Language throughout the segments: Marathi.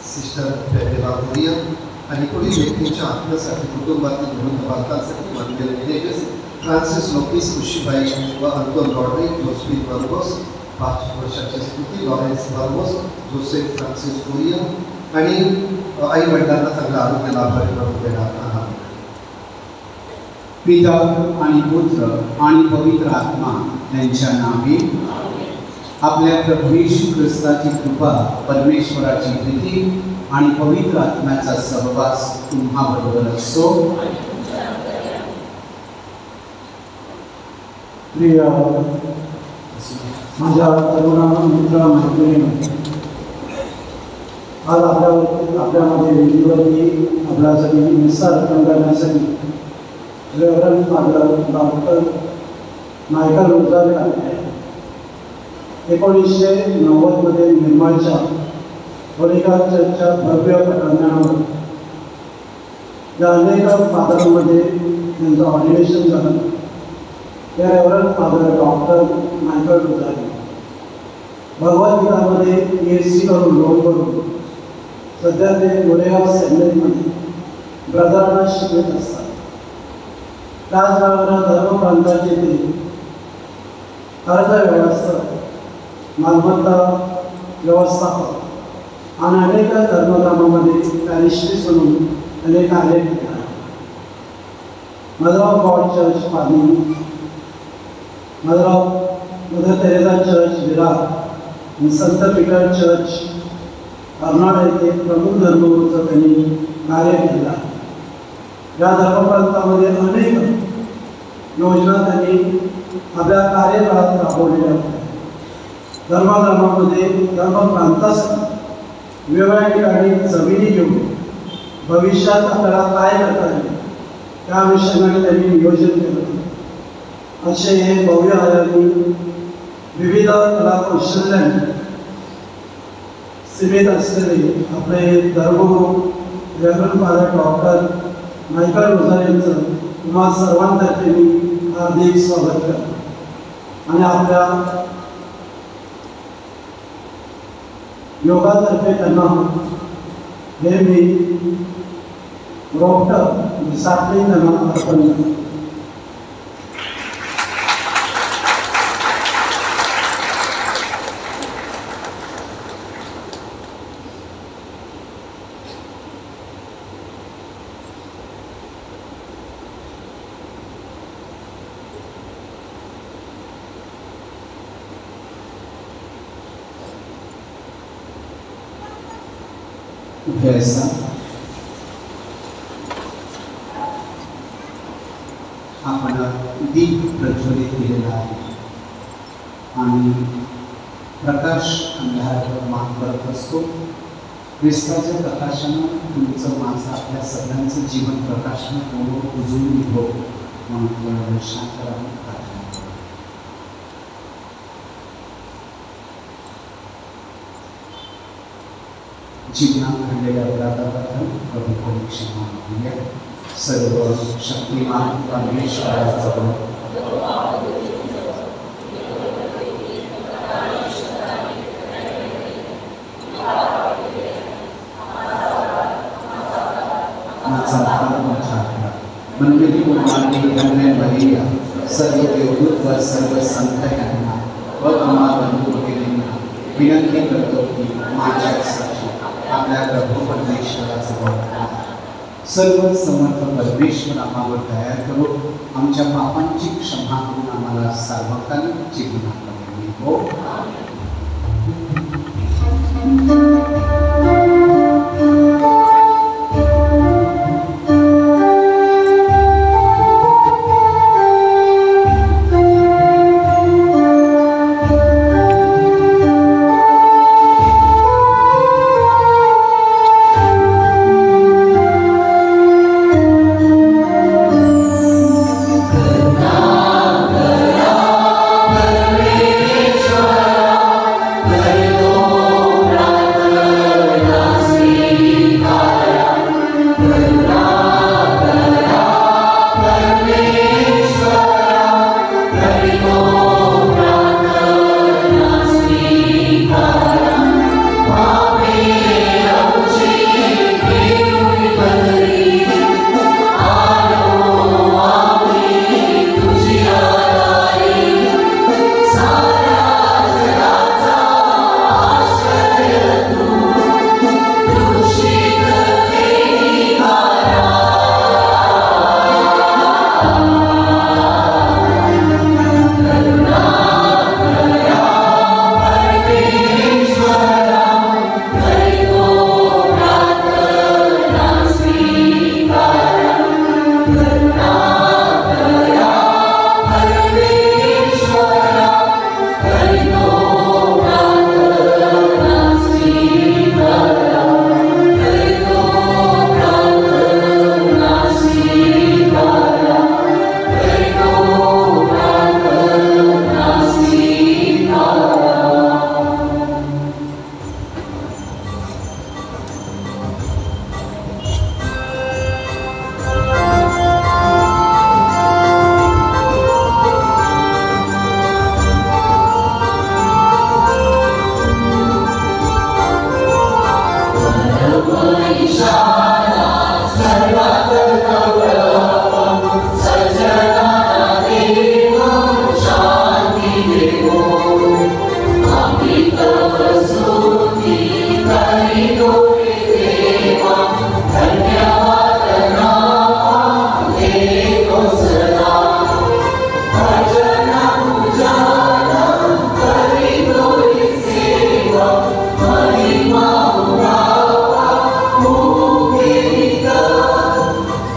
सिस्टर देवापुरिया आणि पुढील व्यक्तींच्या आत्म्यासाठी कुटुंबातील विरुद्ध बालकांसाठी मानलेले विनेगस फ्रान्सिस लोपिस खुशीबाई व अंतोन रॉड्रिक जोस्पिन बर्गोस 5 वर्षाची स्थिती Lawrence Burgos Joseph Francis Korea आणि आई वडिलांना चांगलं आरोग्य लाभारी प्रभू देणार आहात. पिता आणि पुत्र आणि पवित्र आत्मा यांच्या नावे. आपल्या प्रभू येशू ख्रिस्ताची कृपा, परमेश्वराची प्रीती आणि पवित्र आत्म्याचा सहवास तुम्हाबरोबर असो. प्रिय माझ्या तरुण मित्र मैत्रिणी, आज आपल्यामध्ये वेदीवरती आपल्यासाठी निस्सार अर्पण करण्यासाठी रेव्हरंड फादर डॉक्टर मायकल रोजारे आहे. 1990 निर्माणच्या होलिका चर्चच्या भव्य प्रांगणावर या अनेक फादरांमध्ये त्यांचं ऑर्डिनेशन झालं. त्या रेव्हरंड फादर डॉक्टर मायकल रोजारे भगवद्गीतामध्ये PhD करून लोन करून सध्या ते गोरेगाव सेमिनरीमध्ये ब्रदरांना शिकवत असतात. त्याचबरोबर धर्मप्रांताचे ते अर्थव्यवस्था, मालमत्ता व्यवस्थापक आणि अनेक धर्मकामामध्ये पॅरिशनिस्ट म्हणून अनेक कार्य केले आहेत. मदर ऑफ गॉड चर्च पाणी, मदर तेरेसा चर्च विरार, संत पीटर चर्च कर्नाटक येथे प्रमुख धर्मगुरूचं त्यांनी कार्य केलं आहे. या धर्मप्रांतामध्ये अनेक योजना त्यांनी आपल्या कार्यकाळात राबवलेल्या होत्या. धर्माधर्मामध्ये धर्मप्रांतासाठी वेगवेगळ्या ठिकाणी जमिनी घेऊन भविष्यात आपल्याला काय करता येईल त्या विषयाने त्यांनी नियोजन केलं. असे हे भव्य आयामी विविध कलाकौशल्याने सीमित असलेले आपले धर्मगुरू रेव्हरंड फादर डॉक्टर मायकल रोजारेंचं तुम्हा सर्वांतर्फे मी हार्दिक स्वागत करतो आणि आपल्या योगातर्फे त्यांना हे मी रोपटं साठे त्यांना अर्पण करतो. जैसा आपण दीप प्रज्वलित केलेला आहे आणि प्रकाश अंधारावर मात करत असतो. ख्रिस्ताच्या प्रकाशानं तुमचं माझं आपल्या सगळ्यांचं जीवन प्रकाशानं पूर्ण उजळून निघो म्हणून शांत राहून प्रार्थना करतो. जीवनात घडलेल्या अपराधाबद्दल प्रभूकडे क्षमा मागूया. सर्व शक्तिमान परमेश्वराजवळ मंडळी कुमारी धन्य मरिया सर्व देवदूत व सर्व संत यांना व तुम्हा बंधू भगिनींना विनंती करतो की माझ्यासाठी आपल्या प्रभू परमेश्वराजवळ सर्व समर्थ परमेश्वर आम्हावर दया करो, आमच्या पापांची क्षमा करून आम्हाला सार्वकालिक जीवनामध्ये हो.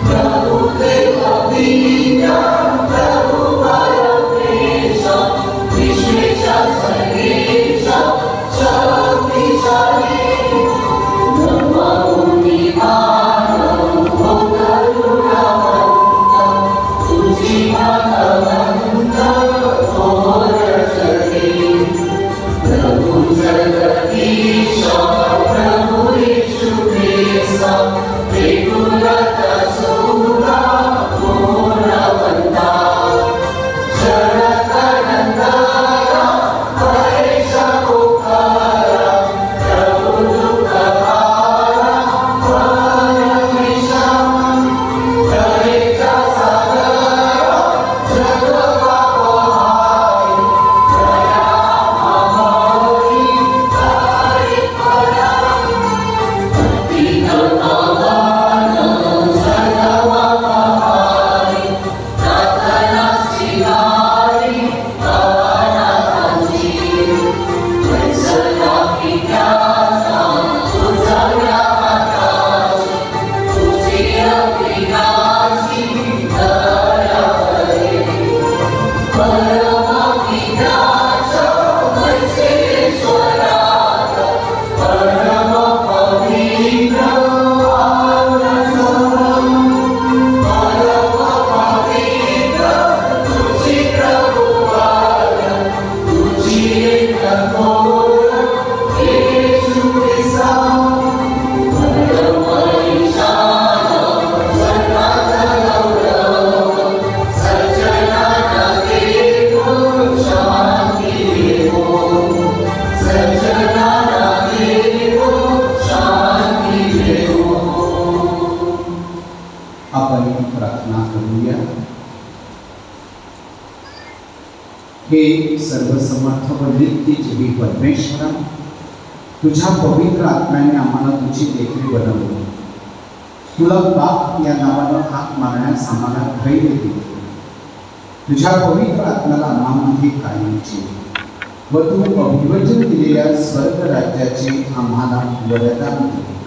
Bravo. आपण प्रार्थना करूया. हे सर्वसमर्थ व नित्यजीवी परमेश्वरा, तुझ्या पवित्र आत्म्याने आम्हाला तुझी लेकरे बनवली. तुला बाप या नावानं हाक मारण्यास आम्हाला धैर्य दिले. तुझ्या पवित्र आत्म्याला आम्हामध्ये कायमची व तू अभिवचन दिलेल्या स्वर्ग राज्याचे आम्हाला वरदान दिले.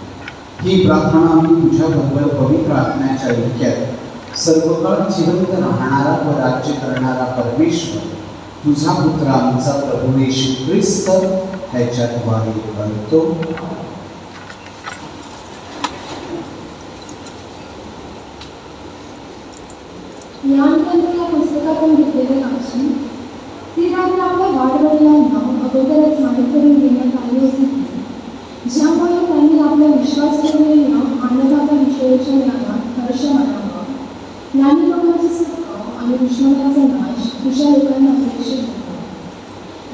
ही प्रार्थना आम्ही तुझ्याबरोबर पवित्र आत्म्याच्या ऐक्यात सर्वकाळ जिवंत राहणारा व राज्य करणारा परमेश्वर तुझा पुत्र आमचा प्रभू येशू ख्रिस्त ह्याच्याद्वारे करतो. यानंतर या पुस्तकातून घेतलेले वाचन ती रात्र आपल्या वाडवडिलांना अगोदरच माहीत करून देण्यात आली होती, ज्यामुळे त्यांनी आपल्या विश्वास ठेवलेल्या अन्नदात्याविषयीच्या ज्ञानात हर्ष मानावा. ज्ञानी लोकांचे सुख आणि दुश्मनाचा नाश तुझ्या लोकांना अपेक्षित होता.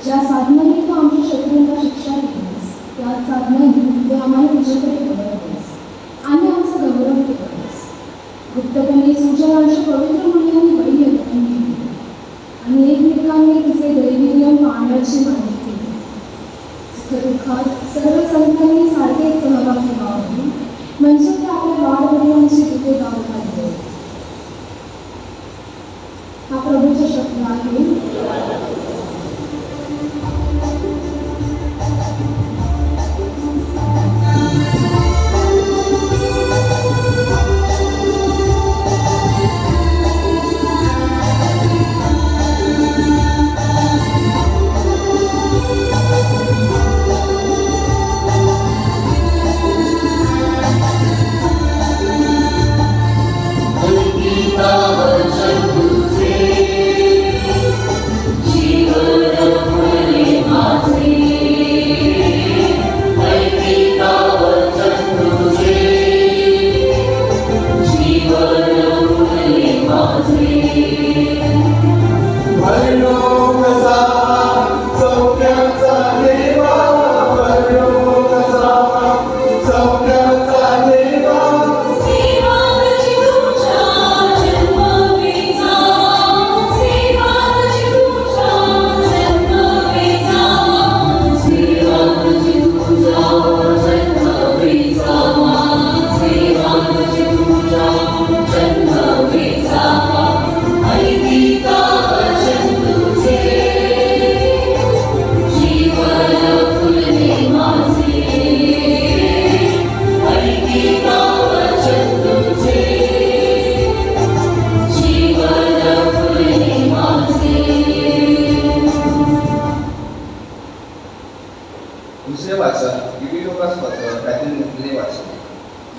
ज्या साधनाने तू आमच्या शत्रूंना शिक्षा दिलीस, त्या साधनाने तू आम्हाला तुझ्याकडे बोलवतेस आणि आमचा गौरव केलास. गुप्तपणे तुझ्या वर्ष पवित्र मूल्यांनी वैद्य करून घेतली आणि एकमेकांनी तिचे दैवी नियम पाळण्याची माहिती केली. सुखदुःखात सर्व संतांनी सारखेच सहभागी व्हावे, म्हणजे ते आपल्या वाडवडिलांची तिथे गाव घालते. हा प्रभूचा शब्द आहे.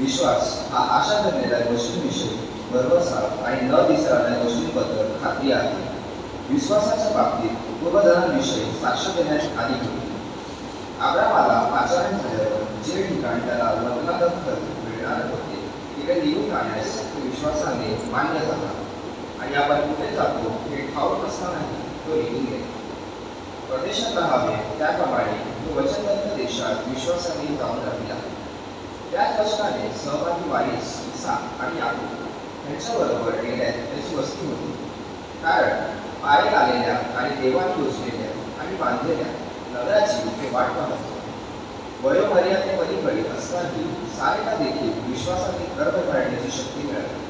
विश्वास हा आशा धरलेल्या गोष्टींविषयी भरवसा आणि न दिसणाऱ्या गोष्टींबद्दल खात्री आहे. विश्वासाच्या बाबतीत पूर्वजणांविषयी साक्ष देण्यात आली होती. अब्रामाला आचरण झाल्यावर जे ठिकाण त्याला लग्नादखल मिळणार होते तिकडे निघून जाण्यास विश्वासाने मान्य झाला आणि आपण कुठे जातो हे ठाऊक नसतानाही तो निघून गेला. परदेशात राहावे त्याप्रमाणे तो वचनबद्ध देशात विश्वासाने जाऊन राहिला. त्याच वचनाने सहभागी वारीस इसाक आणि याकूब यांच्याबरोबर येण्यात त्याची वस्ती होती. कारण पायी आलेल्या आणि देवाने योजलेल्या आणि बांधलेल्या नगराची ते वाट पाहत होते. वयोमर्यादे पलीकडे असतानाही सारेला देखील विश्वासाने गर्भ काढण्याची शक्ती मिळाली.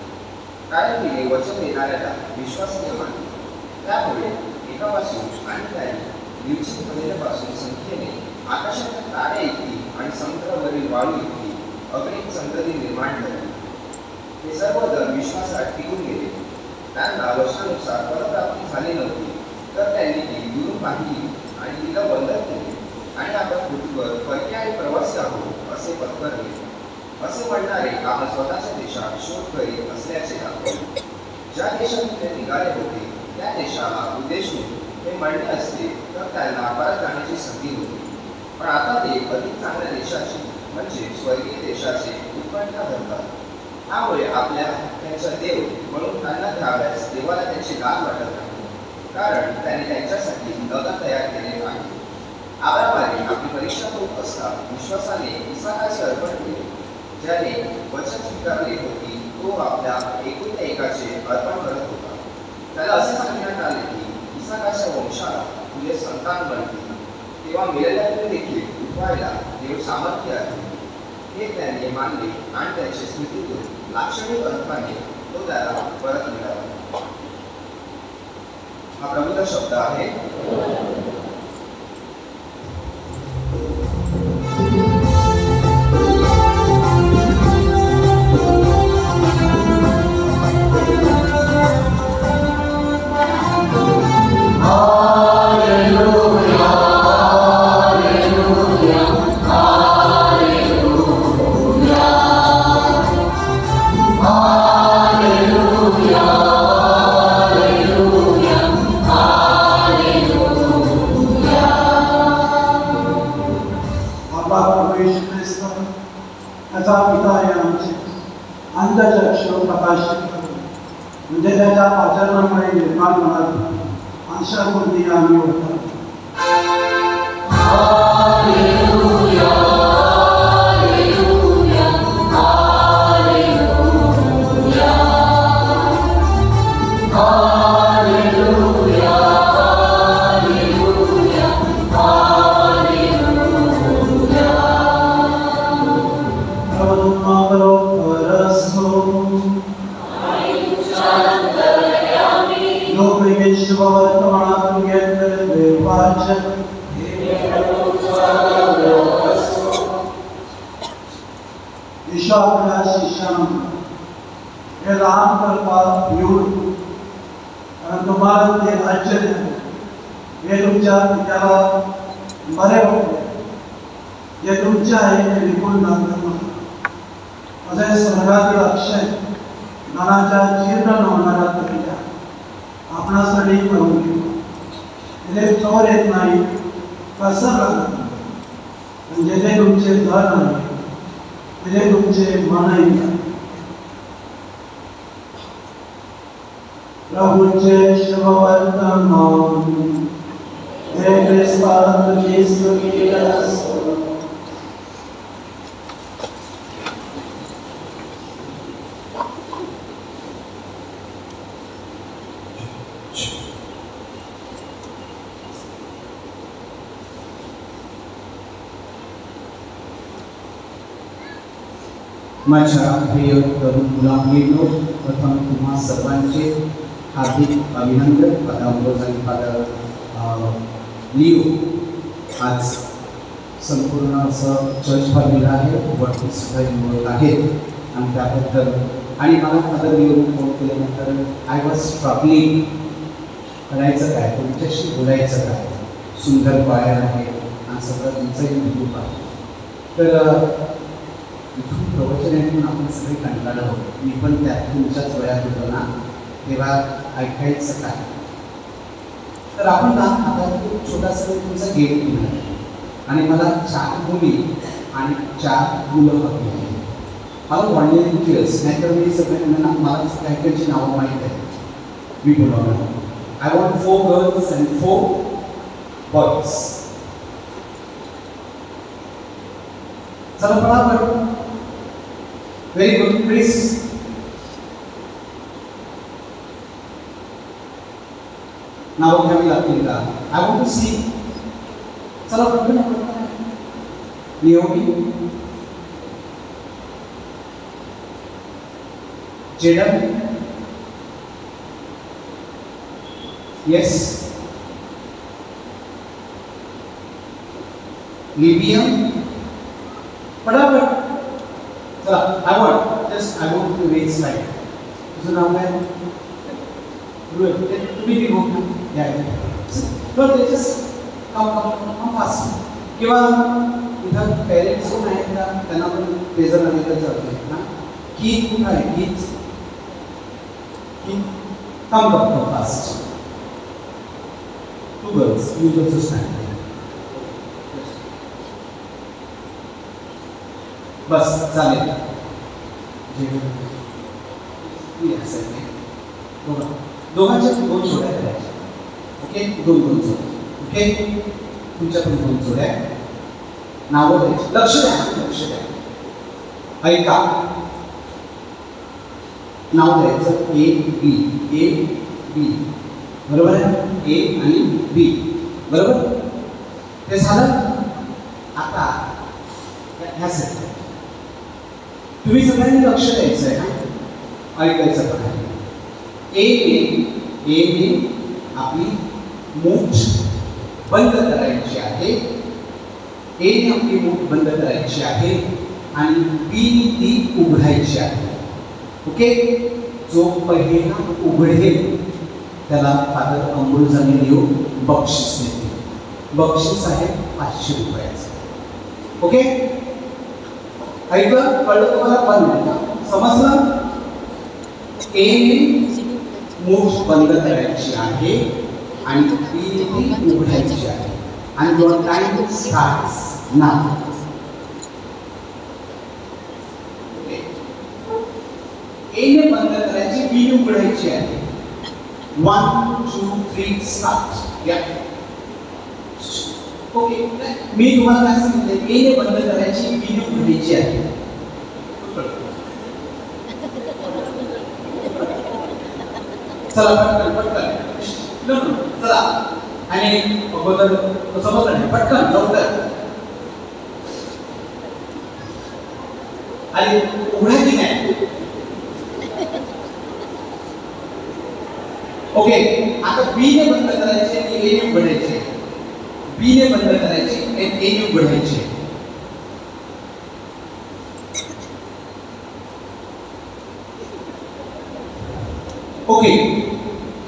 कारण तिने वचन देणाऱ्याला विश्वासाने मानले. त्यामुळे एकापासून आणि त्याने निश्चित झालेल्यापासून संख्येने आकाशातील तारे इतकी आणि समुद्रावरील वाळू इतकी अगणित संतती निर्माण झाली. हे सर्वजण विश्वासात टिकून गेले. त्यांना वचनानुसार फलप्राप्ती झाली नव्हती, तर त्यांनी ती दुरून पाहिली आणि तिला बंधन केले आणि आपण पृथ्वीवर पर्यायी प्रवासी आहोत असे पत्करले. असे म्हणणारे आपण स्वतःच्या देशात शोध करीत असल्याचे दाखवले. ज्या देशातून ते निघाले होते त्या देशाला उद्देशून हे म्हणणे असते तर त्यांना परत जाण्याची संधी होती. पण आता ते अधिक चांगल्या देशाची म्हणजे स्वर्गीय देशाचे उत्कंठा धरतात. त्यामुळे आपल्या त्यांच्या देव म्हणून त्यांना घ्याव्यास देवाला त्यांची लाज वाटत नाही, कारण त्यांनी त्यांच्यासाठी नगर तयार केले आहे. अब्रामाने आपली परीक्षा होत असता विश्वासाने इसाकाचे अर्पण केले, ज्याने वचन स्वीकारले होती तो आपल्या एकुलत्या एकाचे अर्पण करत होता. त्याला असे सांगण्यात आले की इसाकाच्या वंशाला तुझे संतान बनतील, तेव्हा मेलेल्यातून देखील उठवायला देव सामर्थ्य आहे. हे त्याने मानले आणि त्याची स्मृतीतून लाक्षणिक अर्थाने तो त्याला परत मिळाला. हा प्रभूचा शब्द आहे. म्हणजे त्याच्या आचरणामुळे निर्माण होणारी आशा कोणती आम्ही होतो. वर्तमानातून घेतलेले देवाचन ईशा आपल्या शिष्यांना हे लहान करतात घेऊन, कारण तुम्हाला ते आश्चर्य हे तुमच्या पित्याला बरे होते, जे तुमचे आहे ते निघून जातात. असे स्वर्गातील अक्षय मनाच्या जीर्ण न होणाऱ्या तरीच्या आपणासाठी करून घेऊ. तिथे चोर येत नाही, कसं लागत म्हणजे ते तुमचे धन आहे, तिथे तुमचे मनही आहे. प्रभूचे शुभवर्तमान हे ख्रिस्तात तुझी स्तुती असो. माझ्या प्रिय तरुण मुलांनो, प्रथम तुम्हा सर्वांचे हार्दिक अभिनंदन. फादर आणि फादर लिओ आज संपूर्ण असं चर्च भरलेलं आहे, वरती सुद्धा इन्व्हॉल्व आहेत आणि त्याबद्दल. आणि मला फादर लिओ फोन केल्यानंतर आय वॉज स्ट्रगलिंग, करायचं काय, तुमच्याशी बोलायचं काय. सुंदर क्वायर आहे आणि सगळं तुमचंही ग्रुप आहे. तर इथून प्रवचन ऐकून आपण सगळे कंटाळलो होतो. मी पण त्यात तुमच्याच वयात होतो ना, तेव्हा ऐकायचं काय. तर आपण लहान हातात एक छोटासा तुमचा गेम केला आणि मला 4 मुली आणि 4 मुलं हवी आहे. मला व्हॉलेंटियर्स, नाहीतर मी सगळ्यांना मला काहीची नावं माहीत आहे, मी बोलवणार. I want 4 girls and 4 boys. चला पटापट. Very good, please. नाव घ्यावी लागतील का? I want to see. चला पटकन. नियोमी, जेडन, येस, लिबियम. पटापट. चला. I want to raise light. तुझं नाव काय? तुम्ही बी बघ ना. तर त्याच्यास काम फास्ट. किंवा इथं पेरेंट्स कोण आहेत का, त्यांना पण प्रेझर आलेलं जातं ना. की कुठं आहे? हीच की काम करतो fast. 2 girls, you just stand. बस चालेल. दोघांच्या 2 जोड्या करायच्या. ओके, 2 जोड्या. ओके, तुमच्या पण 2 जोड्या. नावं द्यायची. लक्ष द्या, लक्ष द्या. ऐका. नाव द्यायचं ए बी, ए बी, बरोबर आहे, ए आणि बी, बरोबर. ते झालं. आता ह्यासाठी तुम्ही सगळ्यांनी लक्ष द्यायचं आहे ना, ऐकायचं पण आहे. ए ने आपली मूठ बंद करायची आहे, ए ने आपली मूठ बंद करायची आहे आणि बी ती उघडायची आहे. ओके, जो पहिला उघडेल त्याला फादर अंबुजाने देऊ बक्षीस देते. बक्षीस आहे 500 रुपयाचं. ओके, ऐकलं, कळलं तुम्हाला? पण समजलं? ए ने मूठ बंद करायची आहे आणि बी ती उघडायची आहे. आणि युअर टाइम स्टार्ट्स नाउ. ए ने बंद करायची, बी ने उघडायची आहे. 1 2 3 स्टार्ट. या ओके, मी तुम्हाला काय सांगितलं? ए ने बंद करायची, बी ने उघडायची आहे. चला पटकन चला. आणि अगोदर समजलं नाही, पटकन लवकर. आणि उघडायची नाही. ओके, आता बी ने बंद करायचे आणि ए ने उघडायचे. बी ने बंद करायचे आणि ए ने उघडायचे. ओके,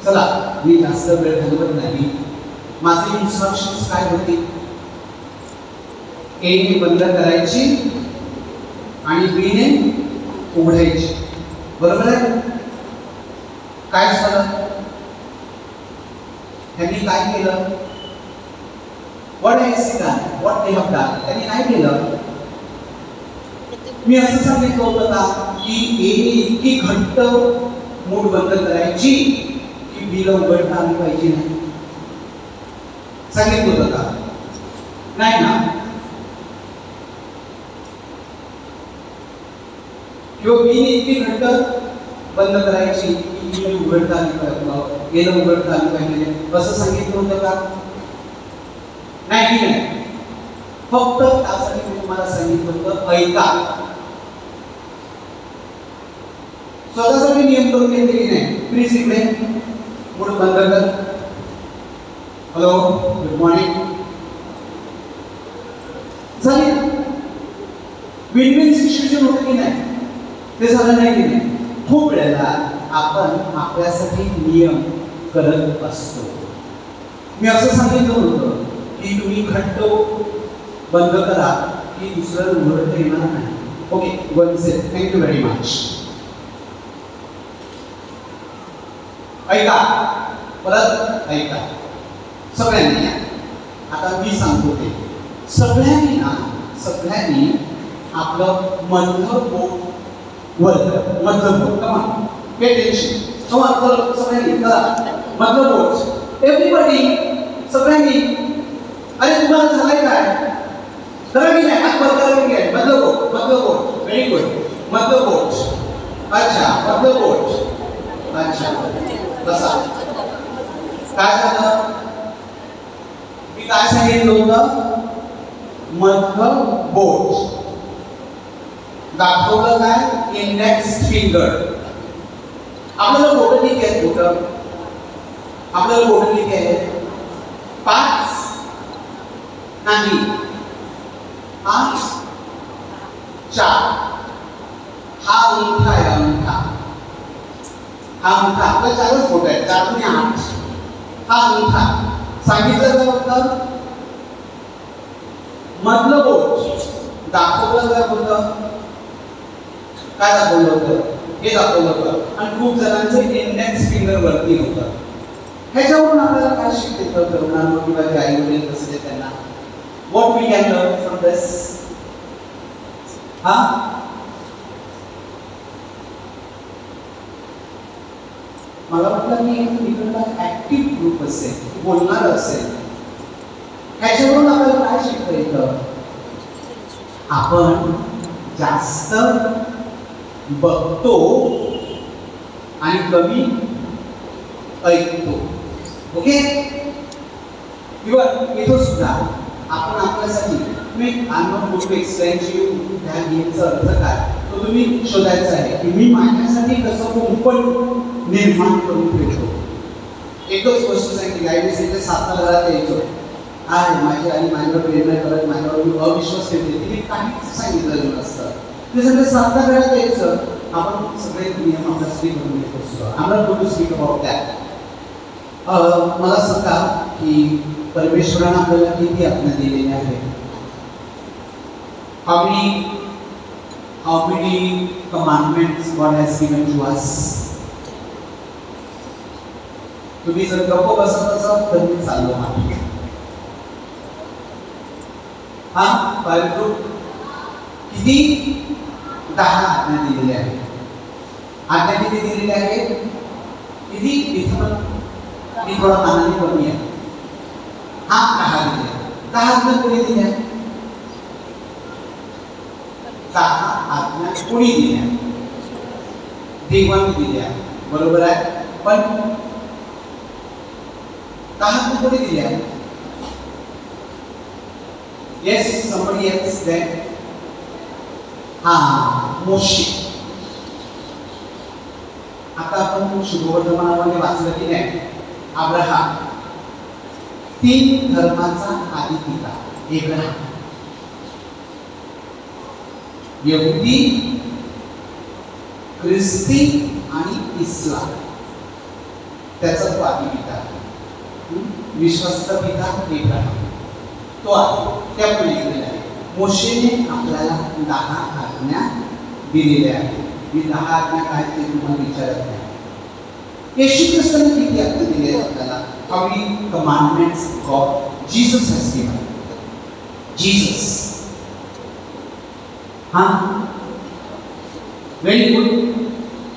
चला मी जास्त वेळ घालवत नाही. माझे इन्स्ट्रक्शन्स काय होते? ए ने बंद करायची आणि बी ने उघडायची, बरोबर आहे. काय झालं? त्यांनी काय केलं? What has done, what they have done. त्यांनी काय केलं? मी असं सांगितलं होतं का की ए ने इतकी घट्ट मूठ बंद करायची की बीला उघडता आली पाहिजे नाही? सांगितलं होतं का? नाही ना. किंवा बीने इतकी घट्ट बंद करायची की बीला उघडता आली पाहिजे, एला उघडता आली पाहिजे, असं सांगितलं होतं का? नाही. फक्त त्यासाठी मी तुम्हाला सांगितलं होतं ऐका. स्वतःसाठी नियम करून घेतले नाही. प्लीज इकडे मूठ बंद कर. Hello, good morning. झाली ना? विन विन सिच्युएशन होतं की नाही? ते झालं नाही की नाही? खूप वेळेला आपण आपल्यासाठी नियम करत असतो. मी असं सांगितलं होतं की तुम्ही घट्ट बंद करा की दुसरं उघडता येणार नाही. Okay, one set. Thank you very much. ऐका, परत ऐका सगळ्यांनी. आता मी सांगतो ते सगळ्यांनी ना, सगळ्यांनी आपलं मधलं बोट वर, मधलं बोट. कमा पे टेन्शन. कमा सगळ्यांनी करा मधलं बोट. एव्हरीबडी, सगळ्यांनी. अरे तुम्हाला झालंय काय? करा की नाही? हात वर करा की आहे? मधलं बोट, मधलं बोट. Very good. मधलं बोट. अच्छा, मधलं बोट. अच्छा, बसा. काय झालं? मी काय सांगितलं होतं? मधलं बोट. दाखवलं काय? Index finger. आपल्याला बोट किती आहेत? बोट आपल्याला बोट किती आहेत? 5 नाही, 8 4. हा अंगठा आहे, अंगठा. हा अंगठा आपल्या 4च बोट आहेत, 4 आणि 8. हा अंगठा सांगितलं काय होतं? मधलं बोट. दाखवलं काय होतं? काय दाखवलं होतं? हे दाखवलं होतं. आणि खूप जणांचं इंडेक्स फिंगर वरती होतं. ह्याच्यावरून आपल्याला काय शिकतो? तरुणांना किंवा जे आई वडील कसं त्यांना what we can learn from this? हा, मला वाटतं की इकडला ऍक्टिव्ह ग्रुप असेल, बोलणार असेल. ह्याच्यावरून आपल्याला काय शिकता येतं? आपण जास्त बघतो आणि कमी ऐकतो. ओके, किंवा इथं सुद्धा आपण आपल्यासाठी मी I not going to explain to you त्या गेमचा अर्थ काय तो तुम्ही शोधायचा आहे की मी माझ्यासाठी कसं कुंपण निर्माण करून ठेवतो. एकच गोष्ट सांगितली, आईने सांगितलं 7 घरात यायचो आहे, माझी आई माझ्यावर प्रेरणा करत माझ्यावर मी अविश्वास ठेवते, तिने काहीच सांगितलं नसतं. ते सगळे 7 घरात यायचं. आपण सगळे नियम आपल्या स्पीक करून घेत असतो. आम्हाला टू स्पीक अबाउट दॅट. मला सांगा की परमेश्वरानं आपल्याला किती आज्ञा दिलेल्या आहेत. how many commandments God has given to us. तुम्ही जर गप्प बसत असाल तर मी चाललो मागे. हा बायबल किती 10 आज्ञा दिलेल्या आहेत. आज्ञा किती दिलेल्या आहेत? किती? इथं मी थोडा मानाने कमी आहे. हा 10 दिल्या. 10 आज्ञा कोणी दिल्या? 10 आज्ञा कोणी दिल्या? देवाने दिल्या. बरोबर आहे. पण 10 आज्ञा कोणी दिल्या? Yes, somebody else there. मोशे. आता आपण शुभवर्तमानामध्ये वाचलं की नाही, अब्राहम 3 धर्माचा आदिपिता. अब्राहम यहुदी, ख्रिस्ती आणि इस्लाम त्याचा तो आदिपिता. विश्वासाचा पिता अब्राहम तो आहे. त्या पण ऐकलेला आहे. मोशेने आपल्याला 10 आज्ञा दिलेल्या आहेत. मी 10 आज्ञा काय ते तुम्हाला विचारत नाही. येशू ख्रिस्ताने किती आज्ञा दिल्या आहेत आपल्याला? How many commandments God Jesus has given? Jesus. हा व्हेरी गुड.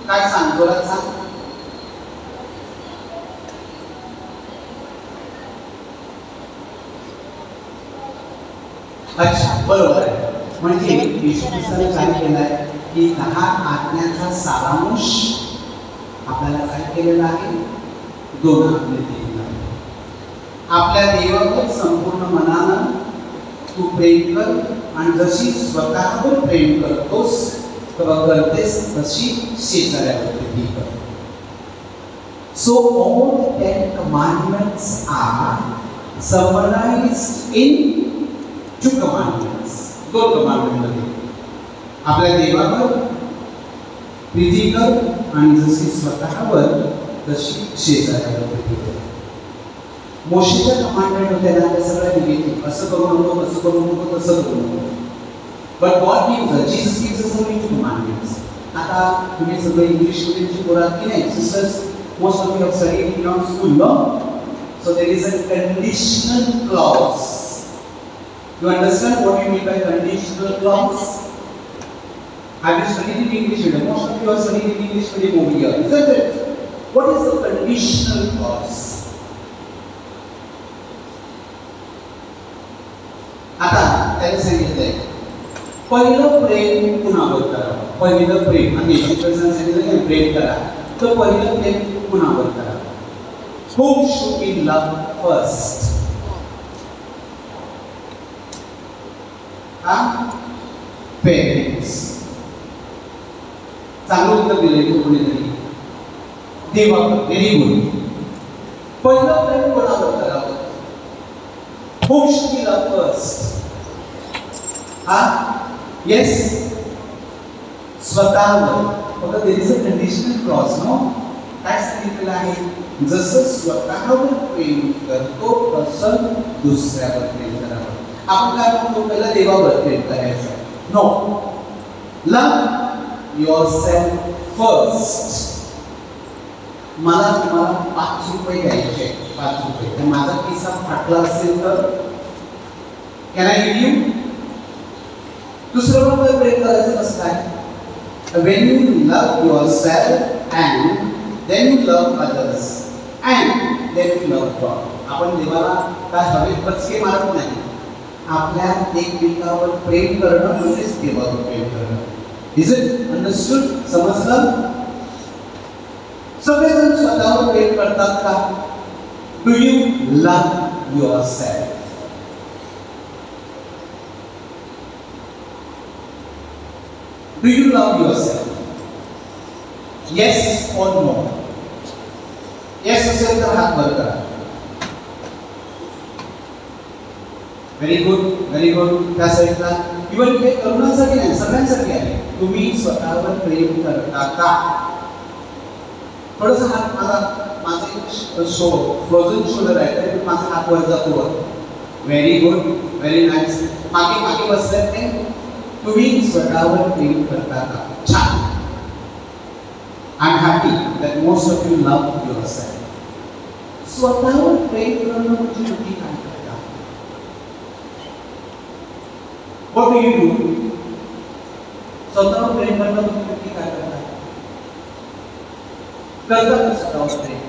काय सांग, जोरात सांग. अच्छा, बरोबर आहे. म्हणजे येशू ख्रिस्ताने काय केलं आहे की 10 आज्ञांचा सारांश आपल्याला काय केलेला आहे? 2 आज्ञा दिलेल्या आहेत. आपल्या देवावर संपूर्ण मनानं तू प्रेम कर आणि जशी स्वतःवर प्रेम करतोस किंवा करतेस तशी शेजाऱ्यावर प्रेम कर. So all the 10 commandments are summarized in 2 commandments. 2 commandments. आपल्या देवावर प्रीती कर आणि जशी स्वतःवर तशी शेजाऱ्यावर प्रीती कर. मोशेच्या कमांडमेंट होत्या ना त्या सगळ्या निगेटिव्ह. असं करू नको, तसं करू नको, तसं करू नको. But God gives us, Jesus gives us only 2 commandments. आता तुम्ही सगळे इंग्लिश मीडियमची पोरात की नाही sisters, most of you have studied in your school, no? So there is a conditional clause. You understand what you mean by conditional clause? Have you studied in English medium? Most of you are studying in English medium over here, isn't it? What is the conditional clause? आता त्याने सांगितलंय पहिलं प्रेम कुणावर करावं. पहिलं प्रेम आणि येशू ख्रिस्ताने सांगितलं की प्रेम करा. तर पहिलं प्रेम कुणावर करावं? Whom should we love first? Parents. चांगलं उत्तर दिलंय कोणीतरी. देवावर. Very good. पहिलं प्रेम कोणावर करावं? Whom should we love first? Yes, स्वतःवर. बघा, there is a conditional clause, no? काय सांगितलेलं आहे? जसं स्वतःवर प्रेम करतो तसं दुसऱ्यावर प्रेम करावं. आपण काय म्हणतो? पहिला देवावर प्रेम करायचं. नो, लव युअरसेल्फ फर्स्ट. मला तुम्हाला 5 रुपये द्यायचे. 5 रुपये. तर माझा खिसा फाटला असेल तर कॅन आय गिव्ह यू? दुसऱ्यावर प्रेम करायचं कसं काय? When you love yourself and then you love others and then you love God. आपण देवाला काय हवे पचके मारत नाही. आपल्या एकमेकावर प्रेम करणं म्हणजेच देवावर प्रेम करणं. Is it understood? समजलं? सगळेजण स्वतःवर प्रेम करतात का? Do you love yourself? Do you love yourself? Yes और नो? येस असेल तर हात वर करा. Very good, very good. त्या साईडला इव्हन हे तरुणांसाठी नाही, सगळ्यांसाठी आहे. तुम्ही स्वतःवर प्रेम करता का? थोडंसं हात माझे फ्रोझन शोल्डर आहे तरी माझा हात वर जातो. Very good, very nice. मागे मागे बसल्यात ते. तुम्ही स्वतःवर प्रेम करता का? छान. I am happy that most of you love yourself. स्वतःवर प्रेम करणं म्हणजे नक्की काय करता? What do you do? स्वतःवर प्रेम करणं म्हणजे नक्की काय करता? करता का स्वतःवर प्रेम?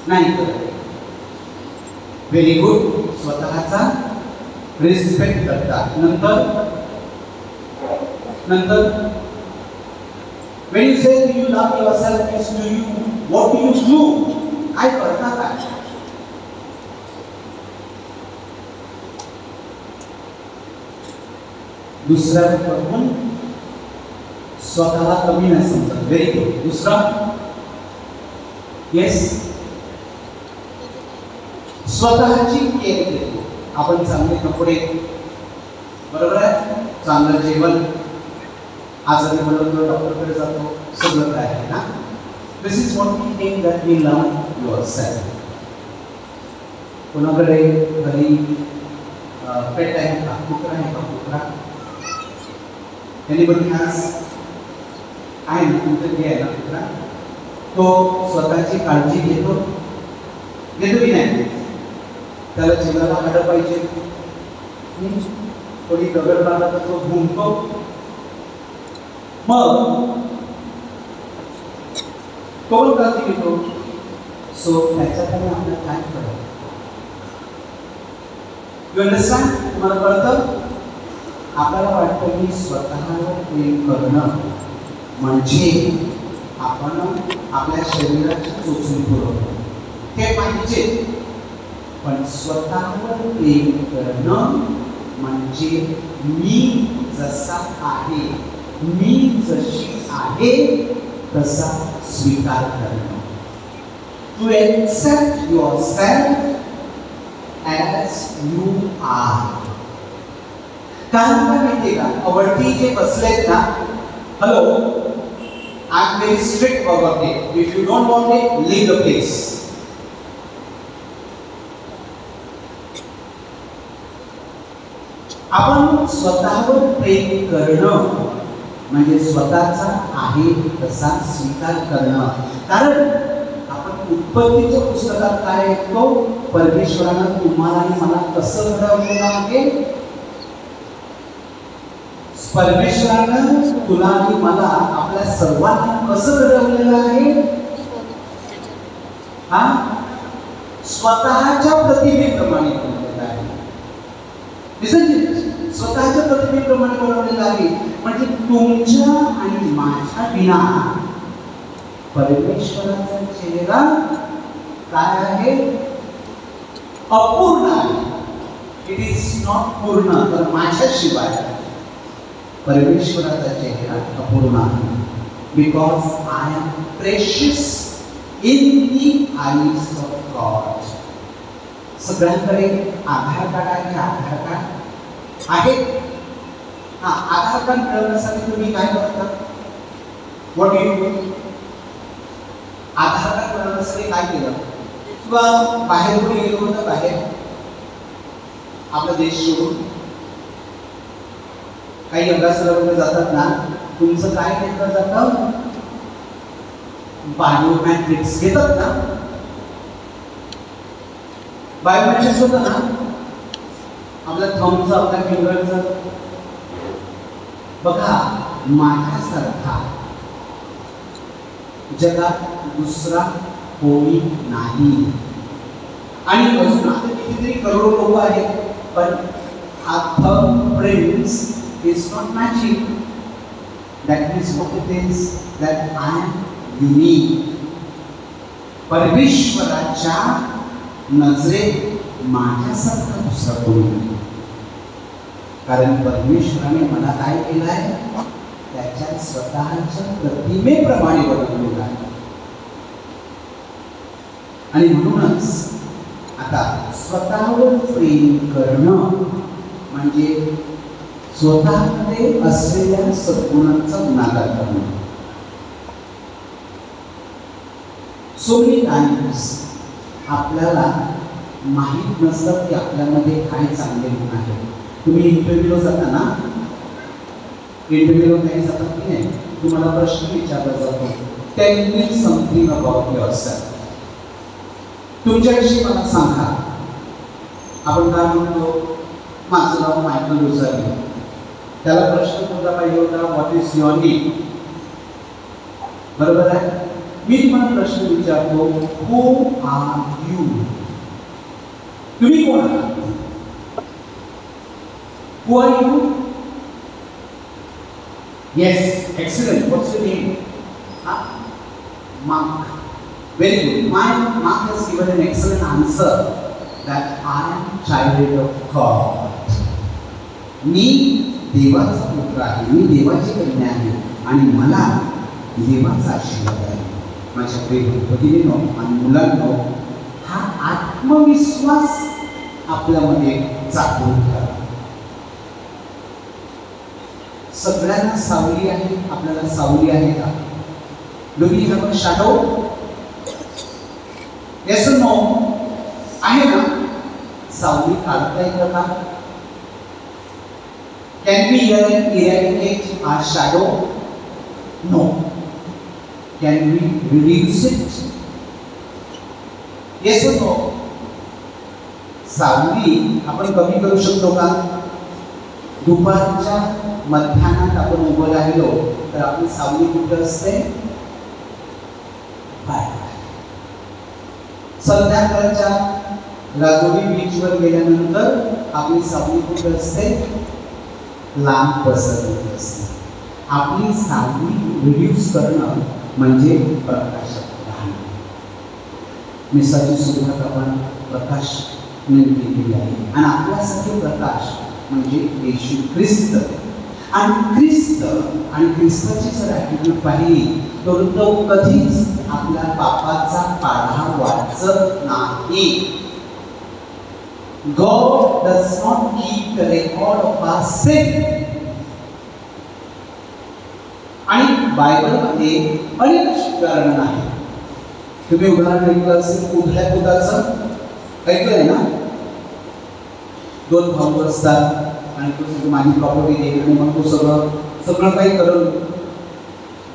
नाही करत. Very good. स्वतःचा रिस्पेक्ट करता. नंतर when you say you love yourself, is do you, what do you do? काय करता काय? दुसऱ्याकडून स्वतःला कमी नाही समजत. Very good. दुसरा, येस, स्वतःची केअर घेतो. आपण चांगले कपडे, बरोबर आहे, चांगलं जेवण, आजारी बनवतो, डॉक्टरकडे जातो, सगळं काय आहे ना. This is what we think that we love yourself. कोणाकडे घरी पेट आहे का? कुत्रा आहे का? कुत्रा? Anybody has? आहे ना, तुमचं जे आहे ना कुत्रा, तो स्वतःची काळजी घेतो की नाही? त्याला जीवाला हाडं पाहिजे, कोणी दगड मारला तर तो घुमतो. मग तो काळजी घेतो. सो त्याच्याकडे आपल्याला काय कळतं? You understand? तुम्हाला कळतं? आपल्याला वाटतं की स्वतःवर प्रेम करणं म्हणजे आपण आपल्या शरीराची चोचणी पुरवतो, हे पाहिजे. पण स्वतःवर प्रेम करणं म्हणजे मी जसा आहे, मी जशी आहे तसा स्वीकार करणं. To accept yourself as you are. कारण काय माहितीये का, अवळती जे बसलेत ना, hello, I am very strict about it. If you don't want it, leave the place. आपण स्वतःवर प्रेम करणं म्हणजे स्वतःचा आहे तसा स्वीकार करणं. कारण आपण उत्पत्तीच्या पुस्तकात काय ऐकतो? परमेश्वरानं तुम्हाला आणि मला कसं घडवलेलं आहे? परमेश्वरानं तुला आणि मला, आपल्या सर्वांना कसं घडवलेलं आहे? हा, स्वतःच्या प्रतिमेप्रमाणे बनवलेलं आहे. स्वतःच्या प्रतिमेप्रमाणे बनवलेलं आहे. म्हणजे तुमच्या आणि माझ्या विना परमेश्वराचा चेहरा काय आहे? अपूर्ण आहे. इट इज नॉट पूर्ण. तर माझ्याशिवाय परमेश्वराचा चेहरा अपूर्ण आहे. Because I am precious in the eyes of God. सगळ्यांकडे आधार कार्ड आहे. आधार कार्ड आहे. हा, आधार कार्ड मिळवण्यासाठी तुम्ही काय करता? What do you do? Aadhaar card मिळवण्यासाठी काय केलं? किंवा बाहेर कुठे गेलो होतं, बाहेर आपला देश सोडून काही अभ्यासाला वगैरे जातात ना, तुमचं काय घेतलं जातं? बायोमॅट्रिक्स घेतात ना. बायोमॅट्रिक्स होतं ना, आपल्या थंबचं, आपल्या फिंगरचं. बघा, माझ्यासारखा जगात दुसरा कोणी नाही. आणि अजून आता कितीतरी करोडो लोक आहेत, पण हा thumb prints is not matching. That means what it is? That I am unique. परमेश्वराच्या नजरेत माझ्यासारखा दुसरा कोणी नाही. कारण परमेश्वराने मला काय केलं आहे, त्याच्या स्वतःच्या प्रतिमेप्रमाणे बनवलेलं आहे. आणि म्हणूनच आता स्वतःवर प्रेम करणं म्हणजे स्वतःमध्ये असलेल्या सद्गुणांचा गुणाकार करणं. सो मेनी टाइम्स आपल्याला माहीत नसतं की आपल्यामध्ये काय चांगले गुण आहेत. तुम्ही इंटरव्ह्यूला जाता ना, इंटरव्ह्यूला काही जातात की नाही, तुम्हाला प्रश्न विचारला जातो, tell me something about yourself. तुमच्याविषयी मला सांगा. आपण काय म्हणतो, माझं नाव मायकल रुसारी. त्याला प्रश्न कोणता पाहिजे होता, व्हॉट इज युअर नेम. बरोबर आहे. मी तुम्हाला प्रश्न विचारतो, हू आर यू. तुम्ही कोण आहात? Who are you. Yes, excellent. What's your name? Mark. Very good. Mark has given an excellent answer that I am child of God. मी देवाचा पुत्र आहे, मी देवाची कन्या आहे आणि मला देवाचा आशीर्वाद आहे. माझ्या प्रिय भगिनींनो आणि मुलांनो, हा आत्मविश्वास आपल्यामध्ये जागृत करा. सगळ्यांना सावली आहे, आपल्याला सावली आहे का? Do we have a shadow? Yes or no? आहे ना? सावली काढता येतं का? Can we eradicate our shadow? No. Can we reduce it? Yes or no? सावली आपण कमी करू शकतो का? दुपारच्या मध्यान्हात आपण उभं राहिलो तर आपली सावली कुठे असते? संध्याकाळच्या राजोरी बीचवर गेल्यानंतर आपली सावली कुठे असते? लांब पसरलेली असते. आपली सावली रिड्यूस करणं म्हणजे प्रकाशात राहणं. मिसाची सुरुवात आपण प्रकाश केली आहे आणि आपल्यासाठी प्रकाश म्हणजे येशू ख्रिस्त. आणि ख्रिस्त आणि ख्रिस्ताची जर ॲटिट्यूड पाहिली तर तो कधीच आपल्या पापाचा पाढा वाचत नाही. God does not keep the record of our sin. आणि बायबलमध्ये अनेक उदाहरणं आहेत. तुम्ही उदाहरण ऐकलं असेल उधळ्या पुताचं, ऐकलंय ना? दोन भाऊ असतात आणि तो सगळं माझी प्रॉपर्टी देईल आणि मग तो सगळं काही करून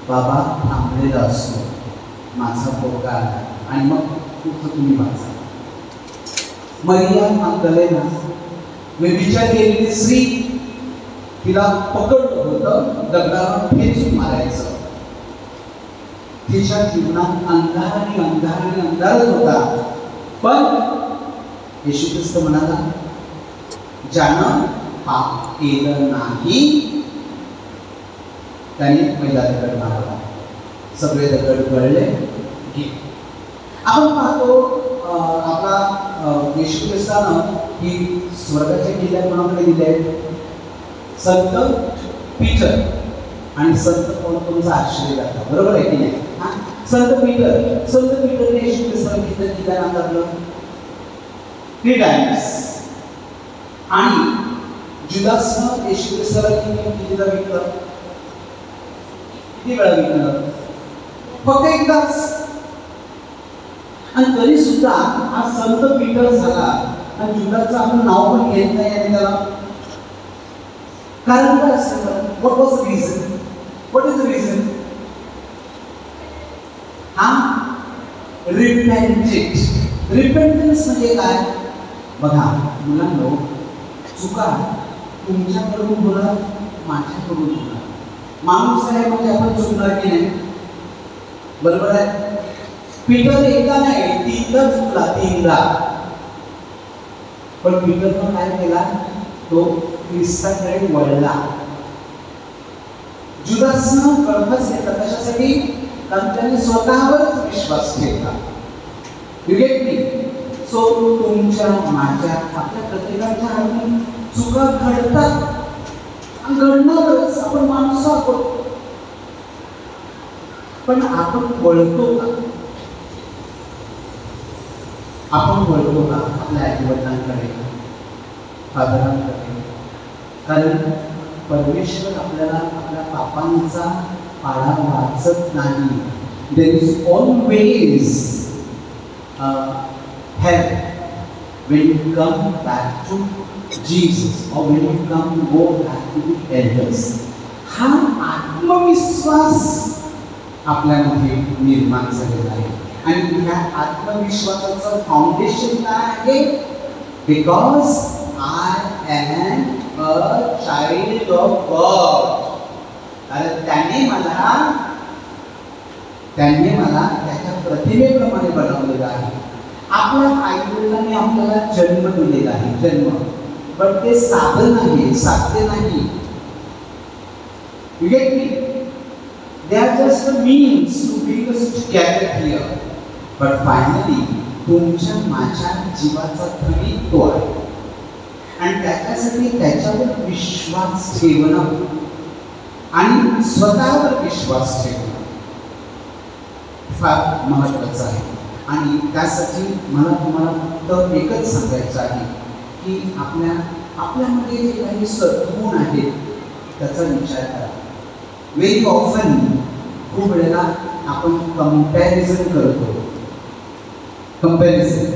बाबा थांबलेला असतो, माझा पोरगा आणि मग तुमचं तुम्ही वाचा. मरिया मागदलेना व्यभिचार केलेली स्त्री, तिला पकडलं होतं, दगडावर ठेचून मारायचं. तिच्या जीवनात अंधार आणि अंधार आणि अंधारच होता. पण येशू ख्रिस्त म्हणाला, ज्यानं पाप केलं नाही त्याने पहिला दगड मारला. सगळे दगड गळले. आपण पाहतो आपला येशू ख्रिस्तानं ही स्वर्गाच्या किल्ल्या कोणाकडे दिले? संत पीटर आणि संत कोणकोणचा आश्रय जातात. बरोबर आहे की नाही? संत पीटरने येशू ख्रिस्ताला किल्ल्या नाकारलं 3 टाइम्स. आणि जुदासनं येशू ख्रिस्ताला कितीदा विकलं? किती वेळा विकलं? फक्त एकदाच. आणि तरी सुद्धा हा संत पीटर झाला आणि जुदासचं आपण नाव पण घेत नाही आणि त्याला कारण काय असेल? What was the reason? What is the reason? Repentance म्हणजे काय? बघा मुलांनो, चुका तुमच्याकडून होणार, माझ्याकडून होणार. माणूस आहे म्हणजे आपण चुकणार की नाही? बरोबर आहे. पीटर एकदा नाही 3दा चुकला, 3दा. पण पीटरनं काय केला? तो ख्रिस्ताकडे वळला. जुदासनं कळफस घेतला कशासाठी? कारण त्याने स्वतःवरच विश्वास ठेवला. You get me? सो तुमच्या माझ्या आपल्या प्रत्येकाच्या हातून चुका घडतात, घडणारच, आपण माणसं आहोत. पण आपण वळतो का? आपण वळतो का आपल्या आईवडिलांकडे, फादरांकडे? कारण परमेश्वर आपल्याला आपल्या पापांचा पाडा वाचत नाही. There is always help when you come back to Jesus or when you go back to the elders. हा आत्मविश्वास आपल्यामध्ये निर्माण झालेला आहे. आणि ह्या आत्मविश्वासाचं फाउंडेशन काय आहे? Because I am a child of God. कारण त्याने मला त्याच्या प्रतिमेप्रमाणे बनवलेलं आहे. आपल्या आईवडिलांनी आपल्याला जन्म दिलेला आहे, जन्म, पण ते साधन आहे, साध्य नाही. You get me? They are just the means to bring us together here. But finally, तुमच्या माझ्या जीवाचा धनी तो आहे. आणि त्याच्यासाठी त्याच्यावर विश्वास ठेवणं आणि स्वतःवर विश्वास ठेवणं फार महत्त्वाचं आहे. आणि त्यासाठी मला तुम्हाला फक्त एकच सांगायचं आहे की आपल्यामध्ये जे काही सद्गुण आहेत त्याचा विचार करा. व्हेरी ऑफन खूप वेळेला आपण कंपॅरिझन करतो. कंपॅरिझन,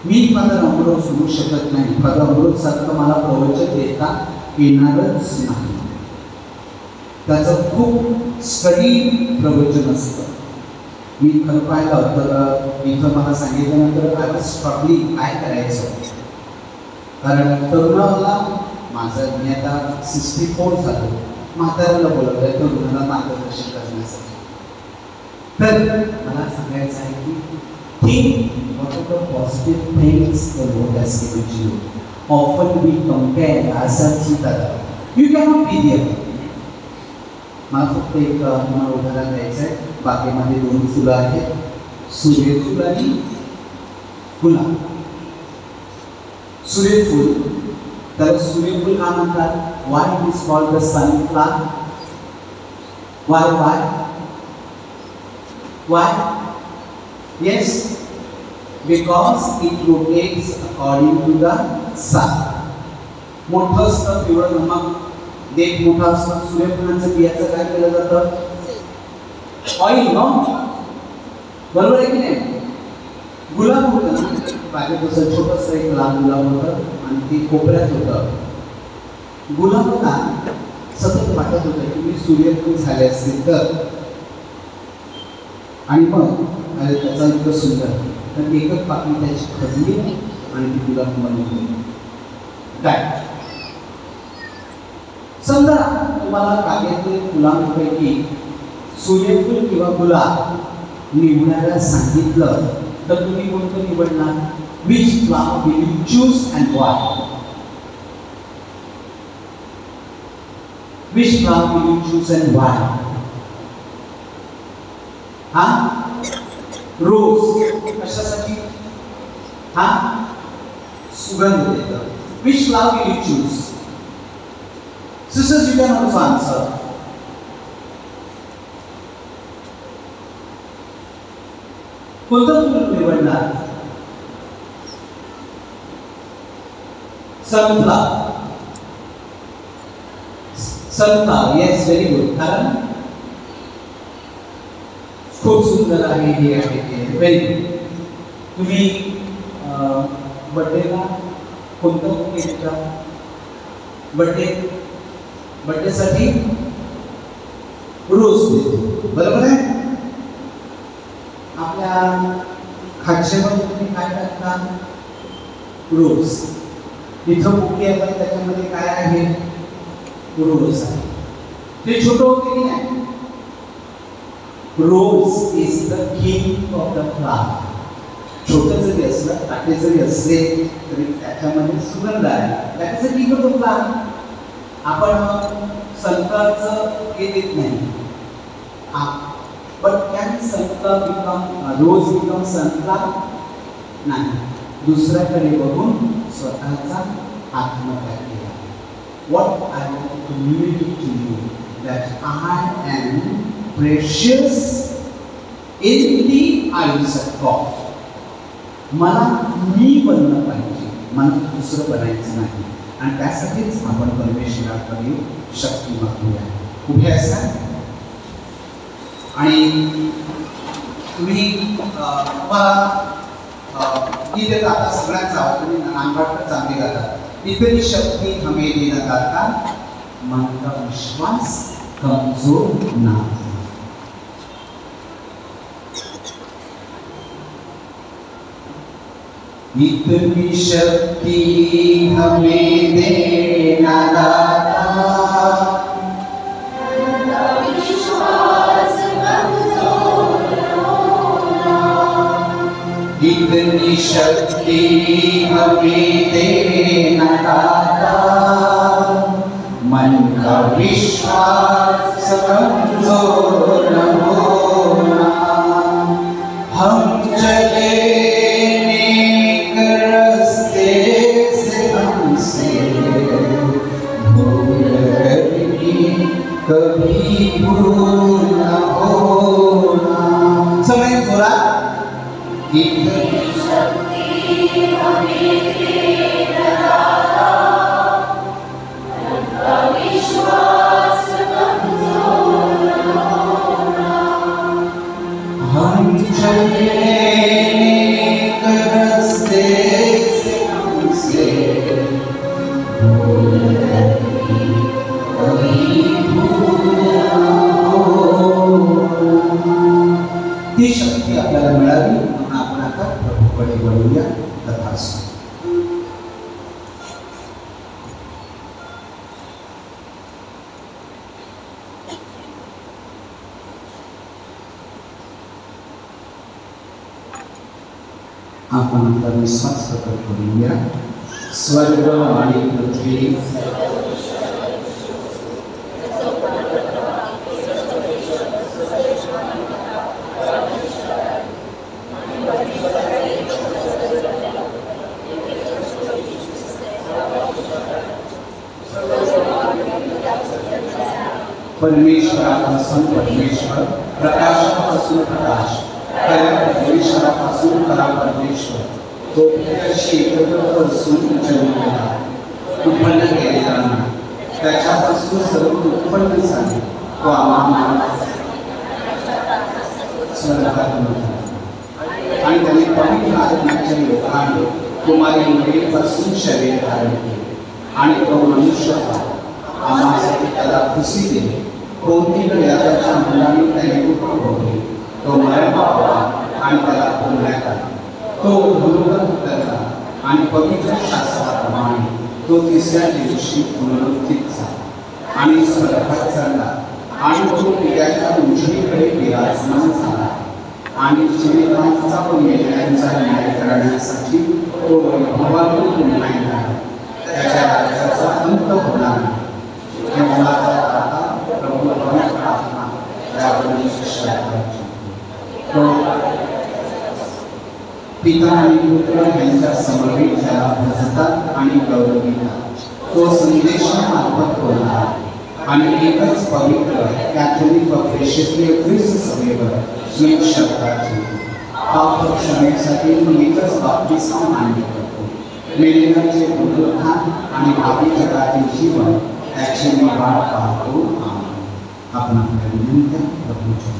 मी फादर अमृत सोडू शकत नाही, फादर अमृत सारखं मला प्रवचन देता येणारच नाही. त्याचं खूप स्टडी प्रवचन असतं. मी खरं पाहिलं तर इथं मला सांगितल्यानंतर आय वॉज स्ट्रगलिंग काय करायचं. कारण तरुणाला मी आता 64 झालो, म्हाताऱ्याला बोलवलंय तरुणाला मार्गदर्शन करण्यासाठी. तर मला सांगायचं आहे की think what are the positive things the lord has given you. Often we compare ourselves with others. You cannot be there. मला फक्त एक तुम्हाला उदाहरण द्यायचं आहे. बागेमध्ये 2 फुलं आहेत, सूर्यफूल आणि गुलाब. सूर्यफूल, तर सूर्यफूल का म्हणतात? Why it is called the sunflower? Why? Yes, because it rotates according to the sun. मोठं असतं पिवळं नमक, देठ मोठा असतं. सूर्यफुलांचं बियाचं काय केलं जातं? Oil, no? बरोबर आहे की नाही? गुलाब होतं ना बागेत, तसं छोटंसं एक लहान गुलाब होतं आणि ते कोपऱ्यात होतं. गुलाबाला सतत वाटत होतं की मी सूर्यफूल झाले असतील तर, आणि मग अरे त्याचा इतकं सुंदर, तर एकच पाकळी त्याची खजली आणि ती गुलाब बनवली. काय समजा तुम्हाला बागेतील फुलांपैकी सूर्यफूल किंवा गुलाब निवडायला सांगितलं तर तुम्ही कोणतं निवडणार? Which flower will you choose and why? Which flower will you choose and why? हा, रोज. कशासाठी? हा, सुगंध देतं. Which flower will you choose? Sisters, you can also answer. कोणतं फूल निवडणार? Sunflower. Sunflower, yes, very good. कारण खूप सुंदर आहे, हे आहे ते, व्हेरी गुड. तुम्ही बर्थडेला कोणतं केक का? बर्थडेसाठी रोज देतो, बरोबर आहे? आपल्या खाद्यमध्ये तुम्ही काय टाकता? रोज. इथं बुके आहे, त्याच्यामध्ये काय आहे? रोज आहे. ते छोटं होते की नाही? Rose is the king of the flower. छोटं जरी असलं, काटे जरी असले तरी त्याच्यामध्ये सुगंध आहे. त्याचं किंग ऑफ द फ्लावर. आपण संतांचं हे देत नाही, but can Sant rose become संतला नाही, दुसऱ्याकडे बघून स्वतःचा आत्मत्याग केला. What I want to communicate to you that I am precious in the eyes of God. मला मी बनलं पाहिजे, मला दुसरं बनायचं नाही. आणि त्यासाठीच आपण परमेश्वराकडे शक्ती मागूया. उभे असा आणि तुम्ही मला गीत गाता सगळ्यांचा तुम्ही नामगाठ चांगली गातात. इतनी शक्ती हमें देना दाता, मन का विश्वास कमजोर ना. इतनी शक्ति हमें देना दाता, विश्वास कमजोर होना. इतनी शक्ति हमें देना दाता, मन का विश्वास कमजोर न होना. हम चले कभी भूल न होना. समय थोड़ा इतनी शक्ति हमें देना दाता, उनका विश्वास कमजोर न होना. हम चले नेक रास्ते से, हमसे भूल ती शक्ती आपल्याला मिळावी म्हणून आपण आता प्रभूकडे वळूया. तथास्तु. आपण आता विश्वास प्रकट करूया. स्वर्ग आणि पृथ्वी परमेश्वरापासून परमेश्वर, प्रकाशापासून प्रकाश, खऱ्या परमेश्वरापासून खरा परमेश्वर, तो त्याशी एकत्र असून जन्मलेला, उत्पन्न केलेला नाही, त्याच्यापासून सर्व उत्पन्न झाले. तो आम्हाला स्वर्गात आणि त्याने पवित्र आत्म्याच्या योगाने कुमारी मुलीपासून शरीर धारण केले आणि तो मनुष्य आम्हासाठी त्याला खुशी दिली. कोणती त्याच्या मुलांनी त्याने उठवले. तो मरण पावला आणि त्याला पुरण्यात आला. तो धनुर्गत उतरला आणि पवित्र शास्त्राप्रमाणे तो तिसऱ्या दिवशी पुनरुत्थित झाला आणि स्वर्गात चढला आणि तो पित्याच्या उजवीकडे विराजमान झाला आणि जीवितांचा व मेलेल्यांचा न्याय करण्यासाठी तो वैभवातून पुन्हा येणार. त्याच्या राज्याचा अंत होणार नाही. केवळाचा दाता प्रभू पवित्र आत्मा त्यावरून शिष्य तो पिता आणि पुत्र यांच्या समवेत त्याला भजतात आणि गौरवितात. तो संदेशामार्फत बोलणार आणि एकच पवित्र कॅथोलिक व प्रेषित ख्रिस्त सभेवर मी श्रद्धा ठेवतो. पाप क्षमेसाठी मी एकच बाप्तिस्मा मान्य करतो. मेलेल्यांचे पुनरुत्थान आणि भावी जगातील जीवन त्याची मी वाट पाहतो. आपण आपल्या विनंत्या प्रभूच्या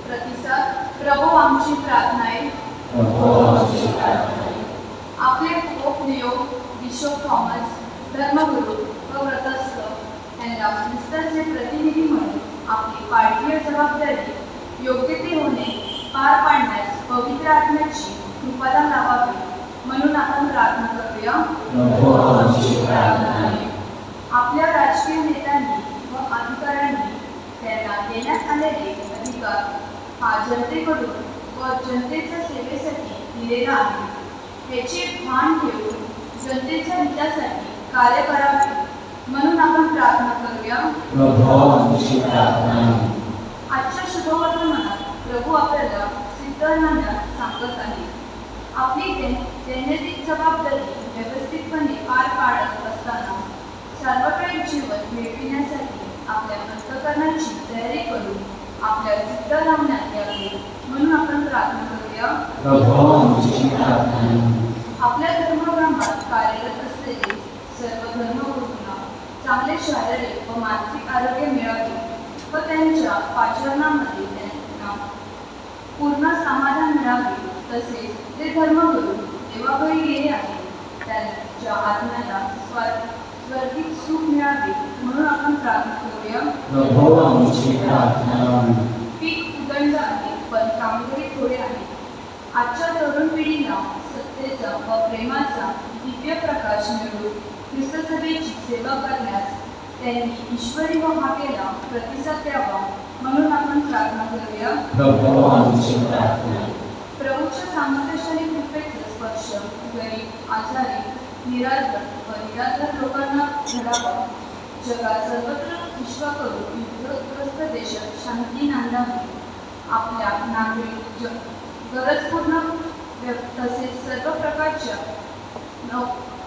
प्रतिसाद. प्रभू आमची प्रार्थना आहे. आपले पोप लिओ, बिशप थॉमस, धर्मगुरू व व्रतस्थ यांना ख्रिस्ताचे प्रतिनिधी म्हणून आपली पाळकीय जबाबदारी योग्य ते होणे पार पाडण्यास पवित्र आत्म्याची कृपादान लावावी म्हणून आपण प्रार्थना करूया. आपल्या राजकीय नेत्यांनी व अधिकाऱ्यांनी त्यांना देण्यात आलेले अधिकार हा जनतेकडून व जनतेच्या सेवेसाठी दिलेला आहे. याचे भान ठेवून जनतेच्या हितासाठी कार्य करावे म्हणून आपण प्रार्थना करूया. प्रभू आमची प्रार्थना. आजच्या शुभवर्तमानात प्रभू आपल्याला सिद्ध राहण्यास सांगत आहे. आपली दैनंदिन जबाबदारी व्यवस्थितपणे पार पाडत असताना सार्वकालिक जीवन मिळविण्यासाठी आपल्या अंतःकरणाची तयारी करून आपल्या सिद्ध राहण्यात यावे म्हणून आपण प्रार्थना करूया. आपल्या धर्मग्रामात कार्यरत असलेले सर्व धर्मगुरूंना चांगले शारीरिक व मानसिक आरोग्य मिळावे व त्यांच्या आचरणामध्ये त्यांना पूर्ण समाधान मिळावे. तसेच ते धर्मगुरू देवाघरी गेले आहेत त्यांच्या आत्म्याला स्वर्गिक सुख मिळावे म्हणून आपण प्रार्थना करूया. पीक उदंड आहे पण कामगिरी थोडे आहे. आजच्या तरुण पिढीला सत्तेचा व प्रेमाचा दिव्य प्रकाश मिळवून ख्रिस्त सभेची सेवा करण्यास त्यांनी ईश्वरी व हाकेला प्रतिसाद द्यावा म्हणून आपण प्रार्थना करूया. प्रभूच्या सामर्थ्यशाली कृपेचा स्पर्श गरीब, आजारी, निराधार लोकांना घडावा. जगात सर्वत्र विश्व करून युद्धग्रस्त देशात शांती नांदावी. आपल्या नागरिक गरजपूर्ण तसेच सर्व प्रकारच्या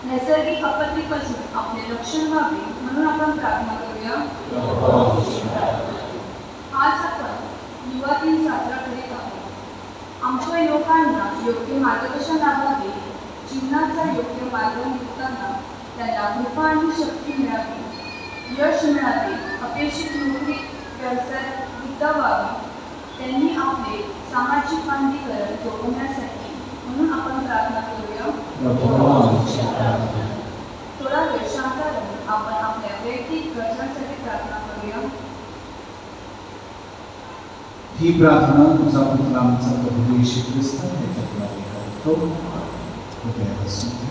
नैसर्गिक आपत्तीपासून आपले रक्षण व्हावे म्हणून आपण प्रार्थना करूया. आज आपण युवा दिन साजरा करीत आहोत. आमच्या युवकांना योग्य मार्गदर्शन लाभावे. जीवनाचा योग्य मार्ग निघताना त्यांना कृपा आणि शक्ती मिळावी. यश मिळावे. अपेक्षित नोकरी व्यवसायात वृद्ध व्हावी. त्यांनी आपले सामाजिक बांधीकरण जोडण्यासाठी म्हणून आपण प्रार्थना करूया. थोडा वेळ शांत राहून आपण आपल्या वैयक्तिक गरजांसाठी प्रार्थना करूया. ही प्रार्थना तुझा पुत्र आमचा प्रभू येशू ख्रिस्त त्याच्याद्वारे करतो. हृदयापासून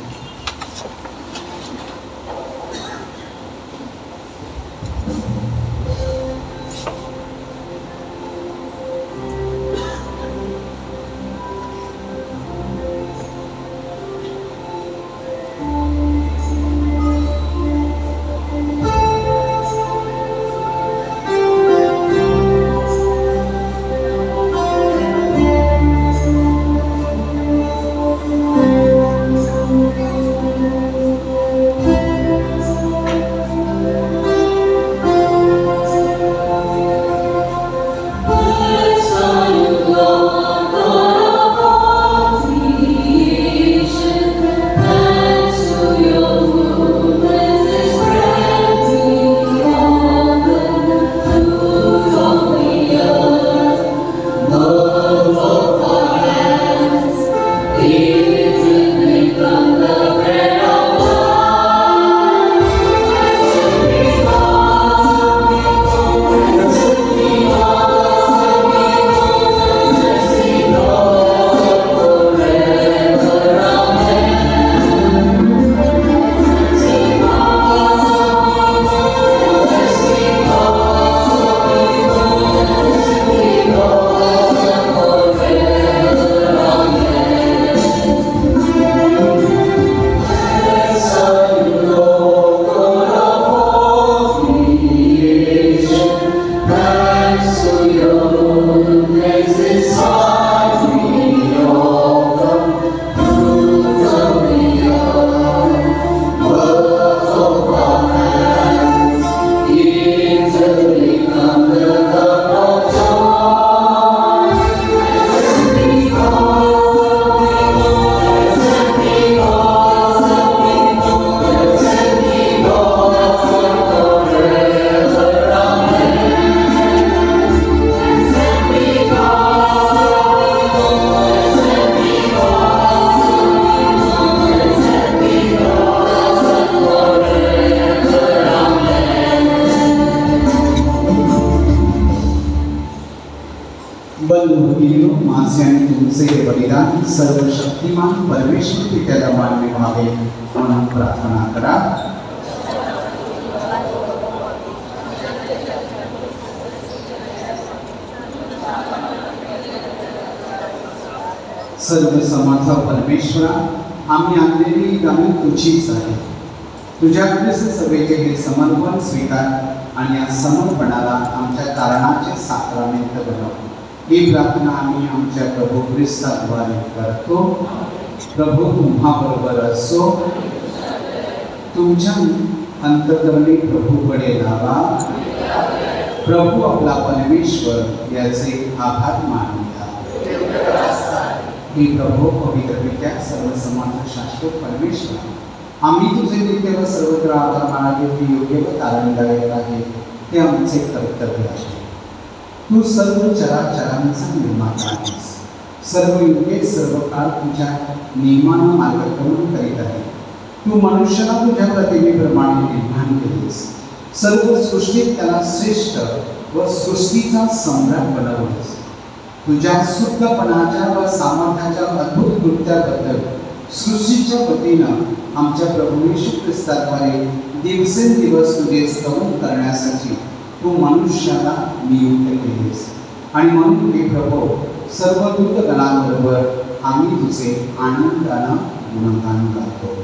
बलिदान सर्वशक्तिमान परमेश्वर पित्याला मानले व्हावे म्हणून प्रार्थना करा. सर्व समर्थ परमेश्वरा, आम्ही आणलेली गाणी तुझीच आहे. तुझ्या ख्रिस्त सभेचे हे समर्पण स्वीकार आणि या समर्पणाला आमच्या कारणाचे साक्रामेंट बनव. ही प्रार्थना आम्ही आमच्या प्रभू ख्रिस्ताद्वारे करतो. प्रभू तुम्हाबरोबर असो. तुमच्या अंतःकरणी प्रभूकडे लावा. प्रभू आपला परमेश्वर याचे आभार मानूया. हे प्रभू पवित्र पित्या सर्व समाज शाश्वत परमेश्वर, आम्ही तुझे नित्य व सर्वत्र आभार मानावे ते योग्य व तारणदायक आहे. ते आमचे कर्तव्य आहे. तू सर्व चराचरांचा निर्माता आहेस. सर्व युगे सर्व काळ तुझ्या नियमानं मार्गक्रमण करीत आहे. तू मनुष्याला तुझ्या प्रतिमेप्रमाणे निर्माण केलेस. सर्व सृष्टीत त्याला श्रेष्ठ व सृष्टीचा सम्राट बनवलेस. तुझ्या शुद्धपणाच्या व सामर्थ्याच्या अद्भुत कृत्याबद्दल सृष्टीच्या वतीनं आमच्या प्रभू येशू ख्रिस्ताद्वारे दिवसेंदिवस तुझे स्तवन करण्यासाठी तू मनुष्याला नियुक्त केलेस. आणि म्हणून हे प्रभू सर्व दूतगणांबरोबर आम्ही तुझे आनंदानं गुणगान गातो.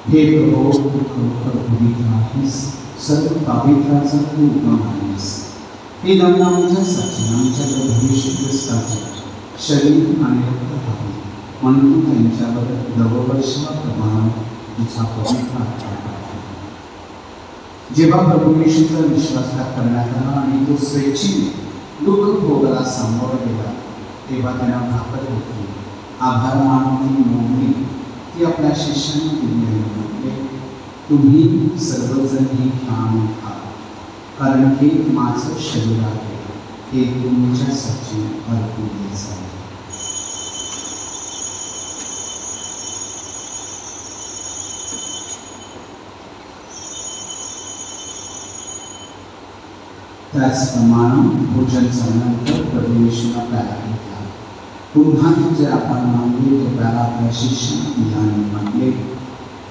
हे प्रभू तू खरोखर पवित्र आहेस. सर्व पवित्राचा तू उगम आहेस. हे नवीन आमच्यासाठी आमच्या प्रभू येशू ख्रिस्ताचे शरीर आणि रक्त आहे. म्हणून तू त्यांच्यावर नववर्षाप्रमाणे तुझा पवित्र आत्मा पाठव. जेव्हा प्रभू येशूचा विश्वासघात करण्यात आला आणि तो स्वेच्छेने दुःख भोगाला सामोरा गेला, तेव्हा त्यांना भाकत होती. आभार मानून मोडली ती आपल्या शिष्यांना दिली म्हटले, तुम्ही सर्वजण ही घ्या आणि खा, कारण हे माझं शरीर आहे. हे तुमच्यासाठी अर्पण द्यायचं आहे. त्याचप्रमाणे भोजन झाल्यानंतर प्रभू येशूला प्याला घेतला. पुन्हा तुझे आपण मानले तो प्याला आपल्या शिष्यांना दिला आणि म्हटले,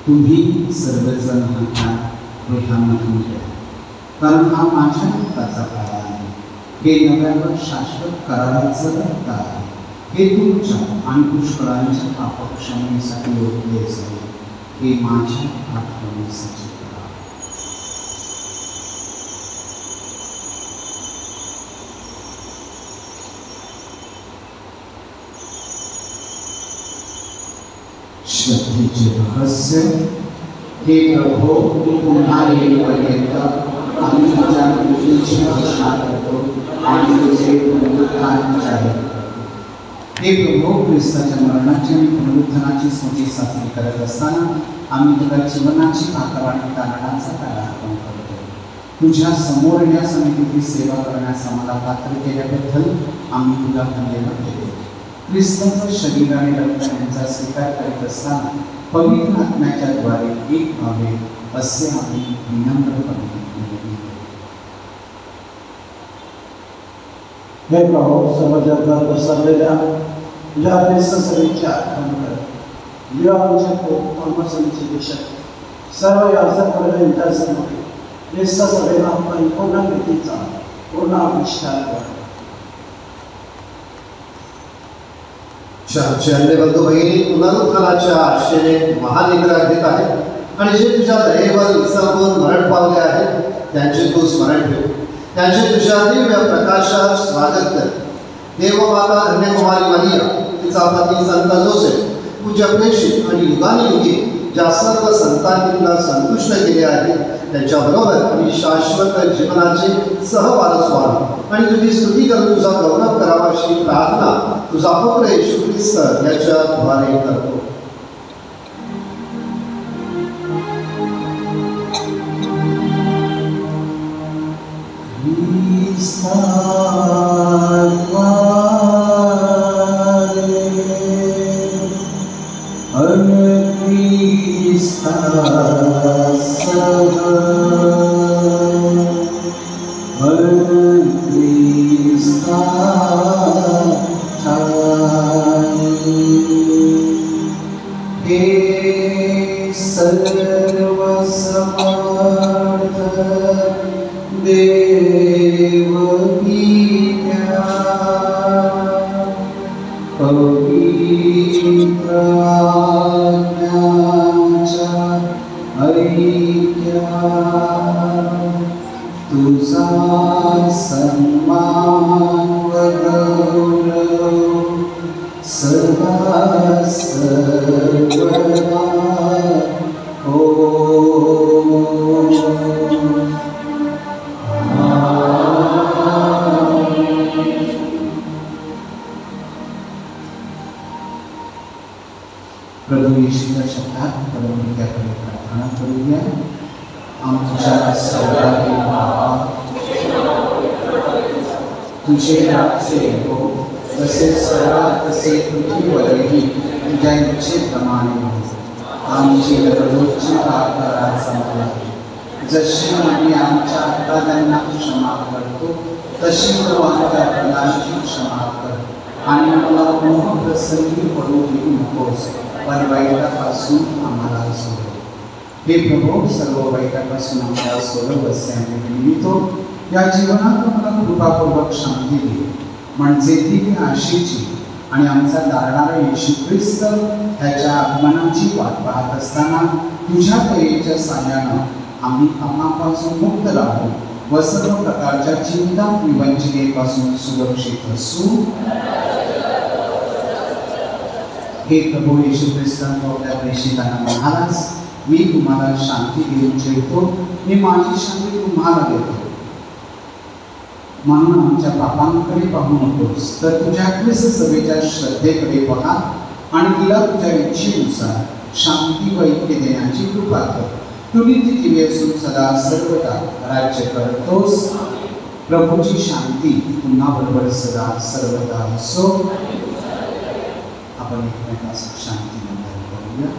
तुम्ही सर्वजण हा घ्या व ह्यामधून घ्या, कारण हा माझ्या रक्ताचा प्याला आहे. हे नव्यावर शाश्वत कराराचं रक्त आहे. हे तुमच्या आणि पुष्कळांच्या पापक्षमेसाठी ओतले जाईल. हे माझ्या आठवणीसाठी करा. श्रद्धेचे रहस्य. हे प्रभो, तू पुन्हा येईपर्यंत आम्ही तुझ्या मृत्यूची घोषणा करतो आणि तुझे पुनरुत्थान जाहीर करतो. हे प्रभो, ख्रिस्ताच्या मरणाची आणि पुनरुत्थानाची स्मृती साजरी करत असताना आम्ही तुला जीवनाची भाकर आणि तारणाचा प्याला अर्पण करतो. तुझ्या समोर येण्यास आणि तुझी सेवा करण्यास आम्हाला पात्र केल्याबद्दल आम्ही तुला धन्यवाद देतो. ख्रिस्ताचं शरीर आणि रक्त यांचा स्वीकार करीत असताना पवित्र आत्म्याच्या द्वारे एक व्हावे असे आम्ही विनम्रपणे विनंती करतो. हे प्रभू, सर्व जगात पसरलेल्या या ख्रिस्त सभेची आठवण कर. आमचे पोप थॉमसचे देशक सर्व याजक वर्ग यांच्यासमोर ख्रिस्त सभेला परिपूर्ण प्रीतीचा पूर्ण आविष्कार कर. आमचे अन्य बंधू भगिनी पुनरुत्थानाच्या आशेने महानिग्रह घेत आहेत आणि जे तुझ्या दयेवर विसरवून मरण पावले आहेत त्यांचे तू स्मरण ठेव. त्यांचे तुझ्या दिव्य प्रकाशात स्वागत कर. देवमाता धन्यकुमारी मरिया, तिचा पती संत जोसेफ, पूज्य प्रेषित आणि युगानुयुगी ज्या सर्व संतांनी तुला संतुष्ट केले आहे त्यांच्याबरोबर आम्ही शाश्वत जीवनाचे सहवारस व्हावे आणि तुझी स्तुती करून तुझा गौरव करावा अशी प्रार्थना तुझा पुत्र येशू ख्रिस्त याच्याद्वारे करतो. प्रभू येशूच्या शब्दात परमेश्वराकडे प्रार्थना करूया. आमच्या सर्वांचे बाबा, तुझे राज्य हो, जसे स्वर्गात तसे पृथ्वीवरही तुझ्या इच्छेप्रमाणे हो. आमची दररोजची प्रार्थना आम्हाला दे. जशी आम्ही आमच्या अपराधांना क्षमा करतो तशी तू आमच्या अपराधांची क्षमा कर आणि आम्हाला मोहप्रसंगी पडू देऊ नकोस, पण वाईटापासून आम्हाला सोडव. हे प्रभू, सर्व वाईटापासून आम्हाला सोडव असे आम्ही विनवितो. या जीवनात आम्हाला कृपापूर्वक शांती दे, म्हणजे ती आशेची आणि आमचा दारणारा येशू ख्रिस्त ह्याच्या आगमनाची वाट पाहत असताना तुझ्या दयेच्या साह्यानं आम्ही पापापासून मुक्त राहू व सर्व प्रकारच्या चिंता आणि वंचितेपासून सुरक्षित असू. हे प्रभू येशू ख्रिस्तांनो, आपल्या प्रेषितांना म्हणालास, मी तुम्हाला शांती देऊन ठेवतो, मी माझी शांती तुम्हाला देतो. म्हणून आमच्या पापांकडे पाहू नकोस, तर तुझ्या ख्रिस्त सभेच्या श्रद्धेकडे पहा आणि तिला तुझ्या इच्छेनुसार शांती व ऐक्य देण्याची कृपा कर. तुम्ही ती केली असून सदा सर्वदा राज्य करतोस. प्रभूची शांती पुन्हा बरोबर सदा सर्वदा असो. आपण एकमेकास शांती मंदिर करूया.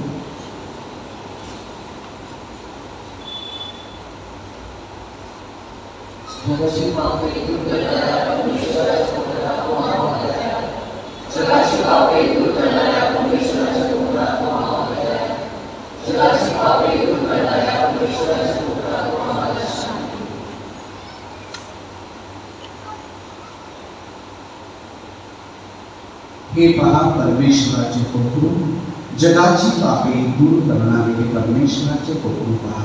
हे पहा, परमेश्वराचे कोकरू, जगाची पापे दूर करणारे परमेश्वराचे कोकरू पहा.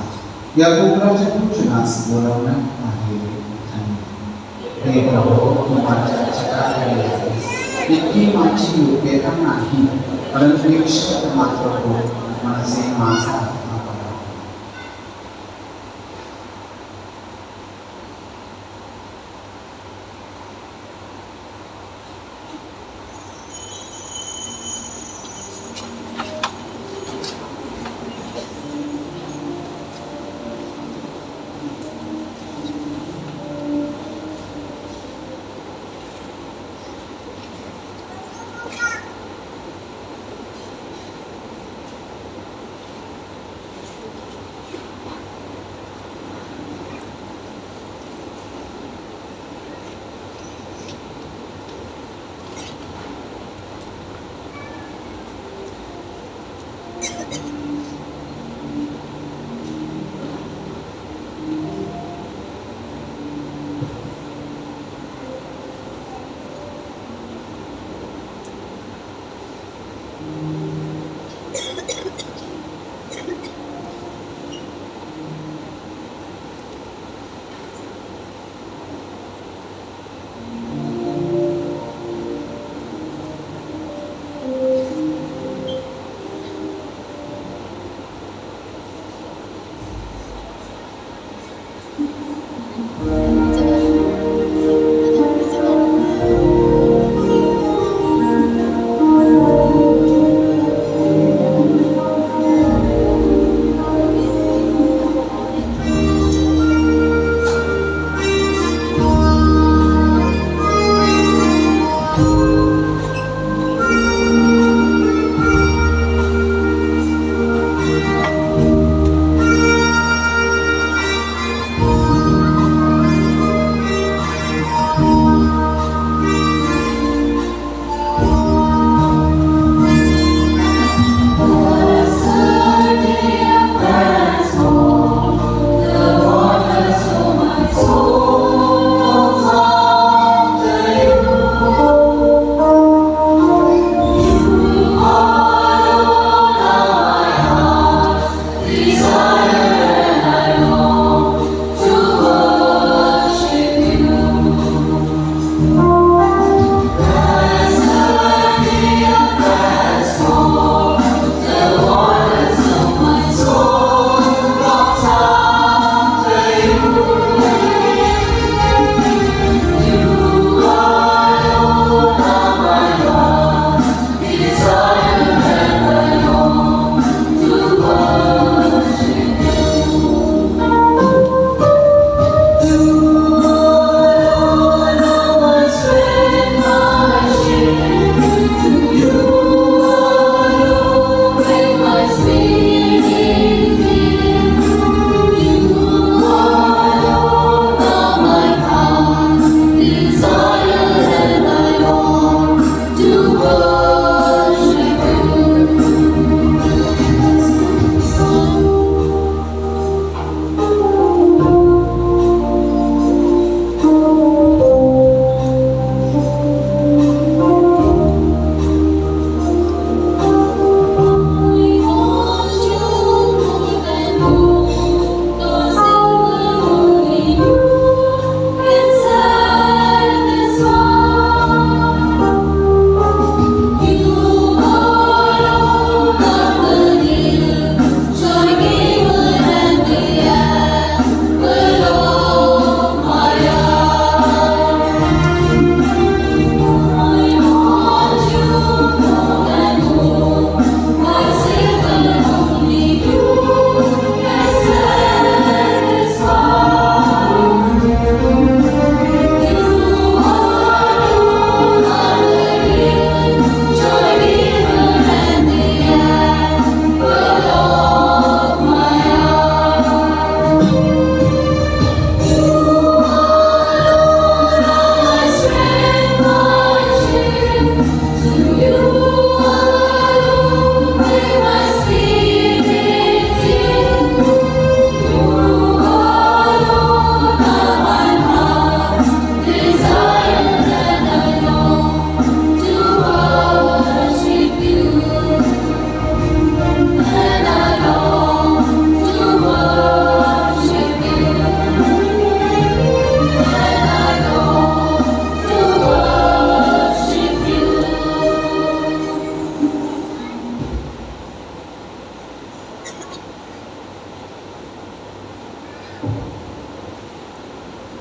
या कोकराच्या पूजनास बोलावण्यात आलेले धन्य. हे प्रभू, तू माझ्या जगाकडे आहेस. इतकी माझी योग्यता नाही, परंतु एक शब्द मात्र हो, म्हणजे माझा आत्मा बरा.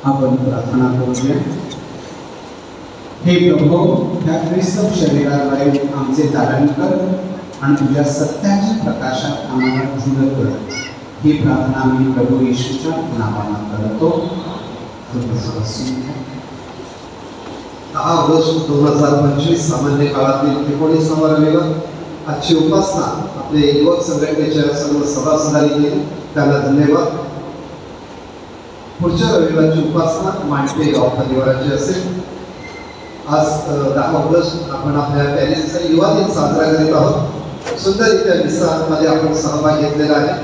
आपण प्रार्थना करूया. हे प्रभू, त्या ख्रिस्त शरीराद्वारे आमचे तारण कर आणि तुझ्या सत्याच्या प्रकाशात आम्हाला झुलत कर. ही प्रार्थना आम्ही प्रभू येशूच्या नावाने करतो. 10 ऑगस्ट 2025 सामान्य काळातील 19वा रविवार. आजची उपासना आपले युवक संघटनेच्या सर्व सभासदांनी केली, त्यांना धन्यवाद. पुढच्या रविवारची उपासना मांडपे गाव परिवाराची असेल. आज 10 ऑगस्ट आपण आपल्या पॅरिसचा युवा दिन साजरा करीत आहोत. सुंदररित्या मिसामध्ये आपण सहभाग घेतलेला आहे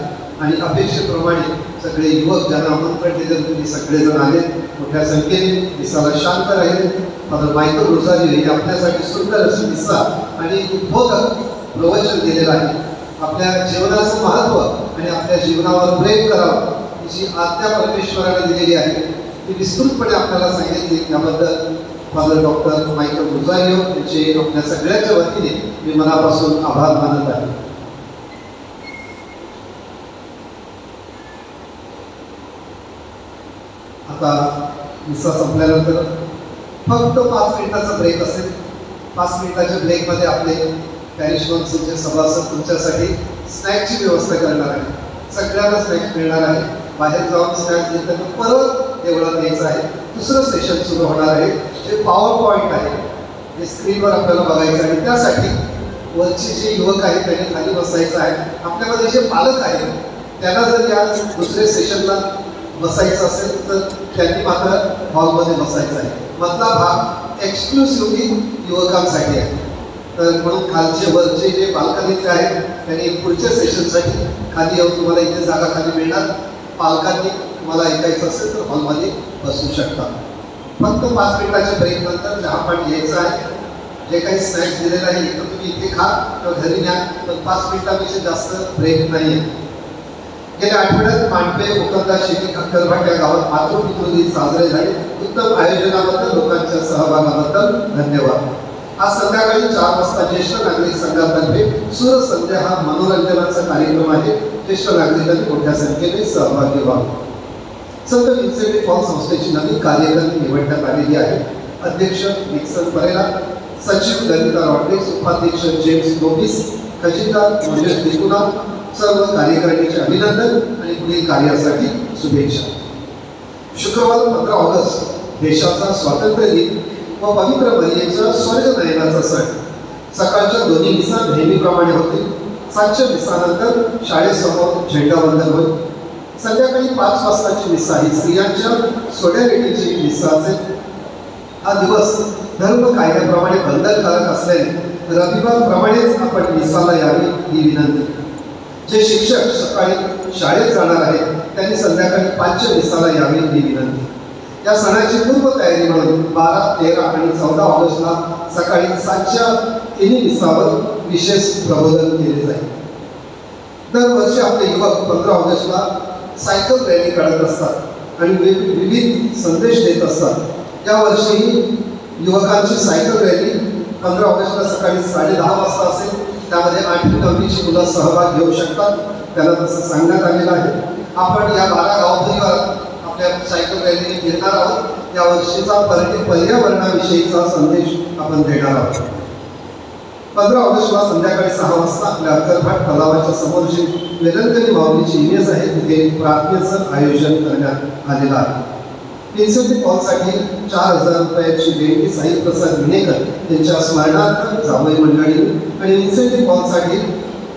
आणि अपेक्षेप्रमाणे सगळे युवक ज्यांना आमंत्रण दिले तुम्ही सगळेजण आले मोठ्या संख्येने. मिसाला शांत राहिले. फादर मायकल रोझारियो यांनी आपल्यासाठी सुंदर अशी मिसा आणि उद्बोधक प्रवचन दिलेलं आहे. आपल्या जीवनाचं महत्त्व आणि आपल्या जीवनावर प्रेम करावं जी आज्ञा परमेश्वराने दिलेली आहे ती विस्तृतपणे आपल्याला सांगितली. त्याबद्दल फादर डॉक्टर मायकल रोझारियो यांचे आपल्या सगळ्यांच्या वतीने मी मनापासून आभार मानत आहे. आता मिसा संपल्यानंतर फक्त 5 मिनिटाचा ब्रेक असेल. 5 मिनिटाच्या ब्रेकमध्ये आपले पॅरिश काउन्सिलचे सभासद तुमच्यासाठी स्नॅक्सची व्यवस्था करणार आहे. सगळ्यांना स्नॅक्स मिळणार आहे. बाहेर जाऊन स्नॅक्स घेताना परत देवळात यायचं आहे. दुसरं सेशन सुरू होणार आहे जे पॉवर पॉईंट आहे, हे स्क्रीनवर आपल्याला बघायचं आहे. त्यासाठी वरचे जे युवक आहेत त्यांनी खाली बसायचं आहे. आपल्यामध्ये जे पालक आहेत त्यांना जर या दुसऱ्या सेशनला बसायचं असेल तर त्यांनी मात्र हॉलमध्ये बसायचं आहे. मधला भाग एक्सक्लुसिव्हली युवकांसाठी आहे. तर म्हणून खालचे वरचे जे बाल्कनीचे आहेत त्यांनी पुढच्या सेशनसाठी खाली येऊन तुम्हाला इथे जागा खाली मिळणार. पालकांनी तुम्हाला ऐकायचं असेल तर हॉलमध्ये बसू शकता. फक्त 5 मिनिटाच्या ब्रेक नंतर चहा पाणी घ्यायचं आहे. जे काही स्नॅक्स दिलेलं आहे तर तुम्ही इथे खा किंवा घरी न्या, पण 5 मिनिटापेक्षा जास्त ब्रेक नाही आहे. गेल्या आठवड्यात मांडपे मुकद्दा शेती अक्कलभाट या गावात मातृपितृ दिन साजरे झाले. उत्तम आयोजनाबद्दल लोकांच्या सहभागाबद्दल धन्यवाद. आज संध्याकाळी 4 वाजता ज्येष्ठ नागरिक संघातर्फे सूरसंध्या हा मनोरंजनाचा कार्यक्रम आहे. ज्येष्ठ नागरिकांनी मोठ्या संख्येने सहभागी व्हावे. संत विन्सेंट पॉल संस्थेची नवीन कार्यकारिणी निवडण्यात आलेली आहे. अध्यक्ष निक्सन परेरा, सचिव ललिता रॉड्रिक्स, उपाध्यक्ष जेम्स नोबिस, खजिनदार मनोज दिकुना, सर्व कार्यकारिणीचे अभिनंदन आणि पुढील कार्यासाठी शुभेच्छा. शुक्रवार 15 ऑगस्ट देशाचा स्वातंत्र्य दिन व पवित्र मरियेचा स्वर्गनयनाचा सण. सकाळच्या दोन्ही मिसा नेहमीप्रमाणे होतील. सांजच्या मिसानंतर शाळेसमोर झेंडावंदन होईल. संध्याकाळी 5 वाजताची मिसा ही स्त्रियांच्या सोड्यारेटीची मिसा असेल. हा दिवस धर्म कायद्याप्रमाणे बंधनकारक असल्याने रविवारप्रमाणेच आपण मिसाला यावी ही विनंती. जे शिक्षक सकाळी शाळेत जाणार आहेत त्यांनी संध्याकाळी 5च्या मिसाला यावी ही विनंती. या सणाची पूर्वतयारी म्हणून 12, 13 आणि 14 ऑगस्टला सकाळी 7च्या तिन्ही मिसावर विशेष प्रबोधन केले जाईल. दरवर्षी आपले युवक 15 ऑगस्टला सायकल रॅली काढत असतात आणि विविध संदेश देत असतात. यावर्षीही युवकांची सायकल रॅली 15 ऑगस्टला सकाळी 10:30 वाजता असेल. त्यामध्ये 8वी 9वीची मुलं सहभाग घेऊ शकतात. त्यांना तसं सांगण्यात आलेलं आहे. आपण या 12 गाव परिवारात आपल्या सायकल रॅलीने फिरणार आहोत. या वर्षीचा पर्यावरणाविषयीचा संदेश आपण देणार आहोत. 15 ऑगस्टला संध्याकाळी 6 वाजता आपल्या अक्कलभाट तलावाच्या समोर जी वेलंकनी माऊलीची इमेज आहे तिथे प्रार्थनेचं आयोजन करण्यात आलेलं आहे. विन्सेंट पॉलसाठी 4000 रुपयाची देणगी साई प्रसाद विनेकर यांच्या स्मरणार्थ जावई मंडळी आणि विन्सेंट पॉलसाठी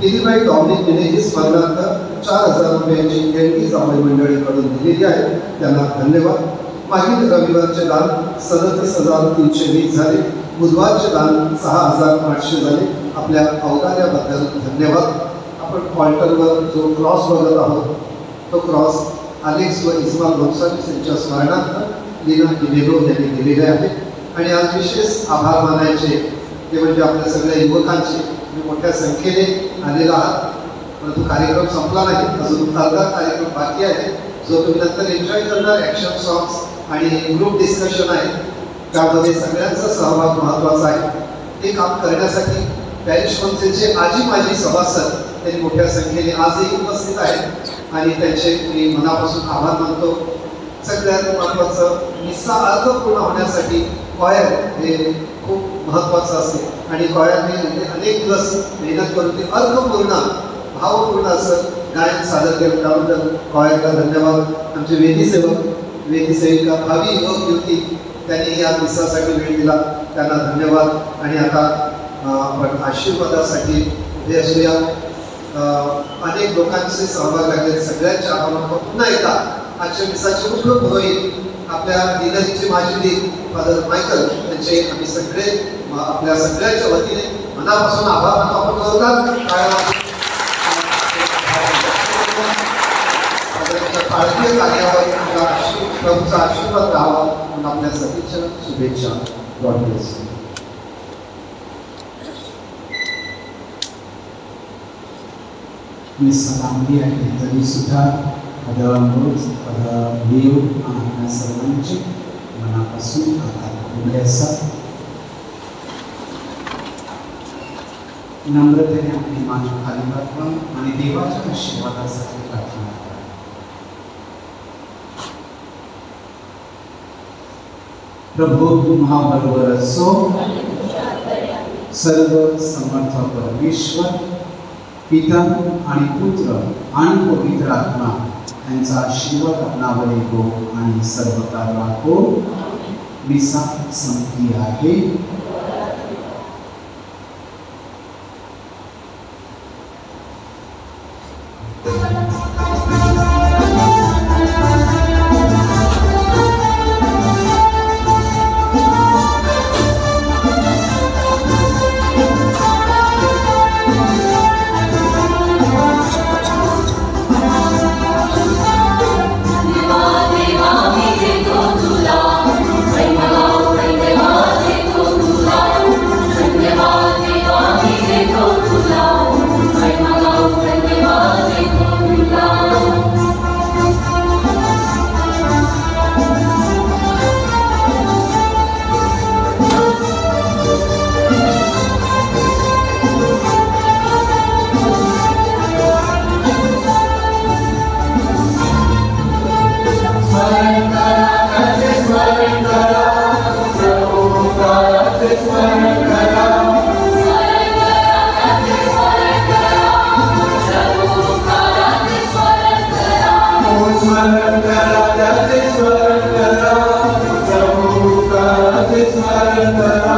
पिलीबाई डॉमिनिक विने स्मरणार्थ 4000 रुपयांची देणगी जावई मंडळीकडून दिलेली आहे. त्यांना धन्यवाद. मागील रविवारचे दान 37,320 झाले. बुधवारचे दान 6,800 झाले. आपल्या अवकार्याबद्दल धन्यवाद. आपण ऑल्टरवर जो क्रॉस बघत आहोत तो क्रॉस अलेक्स व इस्माल गोन्साल्विस यांच्या स्मरणार्थ लीना गिलेरो यांनी दिलेले आहे. आणि आज विशेष आभार मानायचे ते म्हणजे आपल्या सगळ्या युवकांचे. तुम्ही मोठ्या संख्येने आलेला आहात. परंतु कार्यक्रम संपला नाही. अजून अर्धा कार्यक्रम बाकी आहे जो तुम्ही नंतर एन्जॉय करणार. ॲक्शन सॉंग्स आणि ग्रुप डिस्कशन आहे. त्यामध्ये सगळ्यांचा सहभाग महत्त्वाचा आहे. ते काम करण्यासाठी पॅरिश काउन्सिलचे आजी माजी सभासद त्यांनी मोठ्या संख्येने आजही उपस्थित आहेत आणि त्यांचे मी मनापासून आभार मानतो. सगळ्यात महत्त्वाचं मिस्सा अर्थपूर्ण होण्यासाठी कॉयर हे खूप महत्त्वाचं असते आणि कॉयरने अनेक दिवस मेहनत करून ते अर्थपूर्ण भावपूर्ण असं गायन सादर केलं. त्याबद्दल कॉयरला धन्यवाद. आमचे वेदी सेविका भावी युवक युवती त्यांनी या मिस्सासाठी वेळ दिला, त्यांना धन्यवाद. आणि आता आपण आशीर्वादासाठी उभे असूया. अनेक लोकांचे सहभाग लागले, सगळ्यांच्या आभार. पुन्हा एकदा आजच्या मिसाचे मुख्य पुरोहित आपल्या दिनदीचे माजी फादर मायकल यांचे आम्ही सगळे आपल्या सगळ्यांच्या वतीने मनापासून आभार मानतो. आपण जोरदार पाळतीय कार्यावर प्रभूचा आशीर्वाद राहावा म्हणून आपल्या सतीच्या शुभेच्छा. God bless you. मी सलामली आहे तरी सुद्धा रोज लिओ आपल्या सर्वांचे मनापासून आभार. उभे असतात. नम्रतेने आपली मान खाली वाकवा आणि देवाच्या आशीर्वादासाठी प्रार्थना करा. प्रभू तुम्हाबरोबर असो. सर्व समर्थ परमेश्वर पिता आणि पुत्र आणि पवित्र आत्मा यांचा आशीर्वाद आपणावर येतो आणि सर्व काळ राखो. मिसा संपली आहे. स्मरण करा.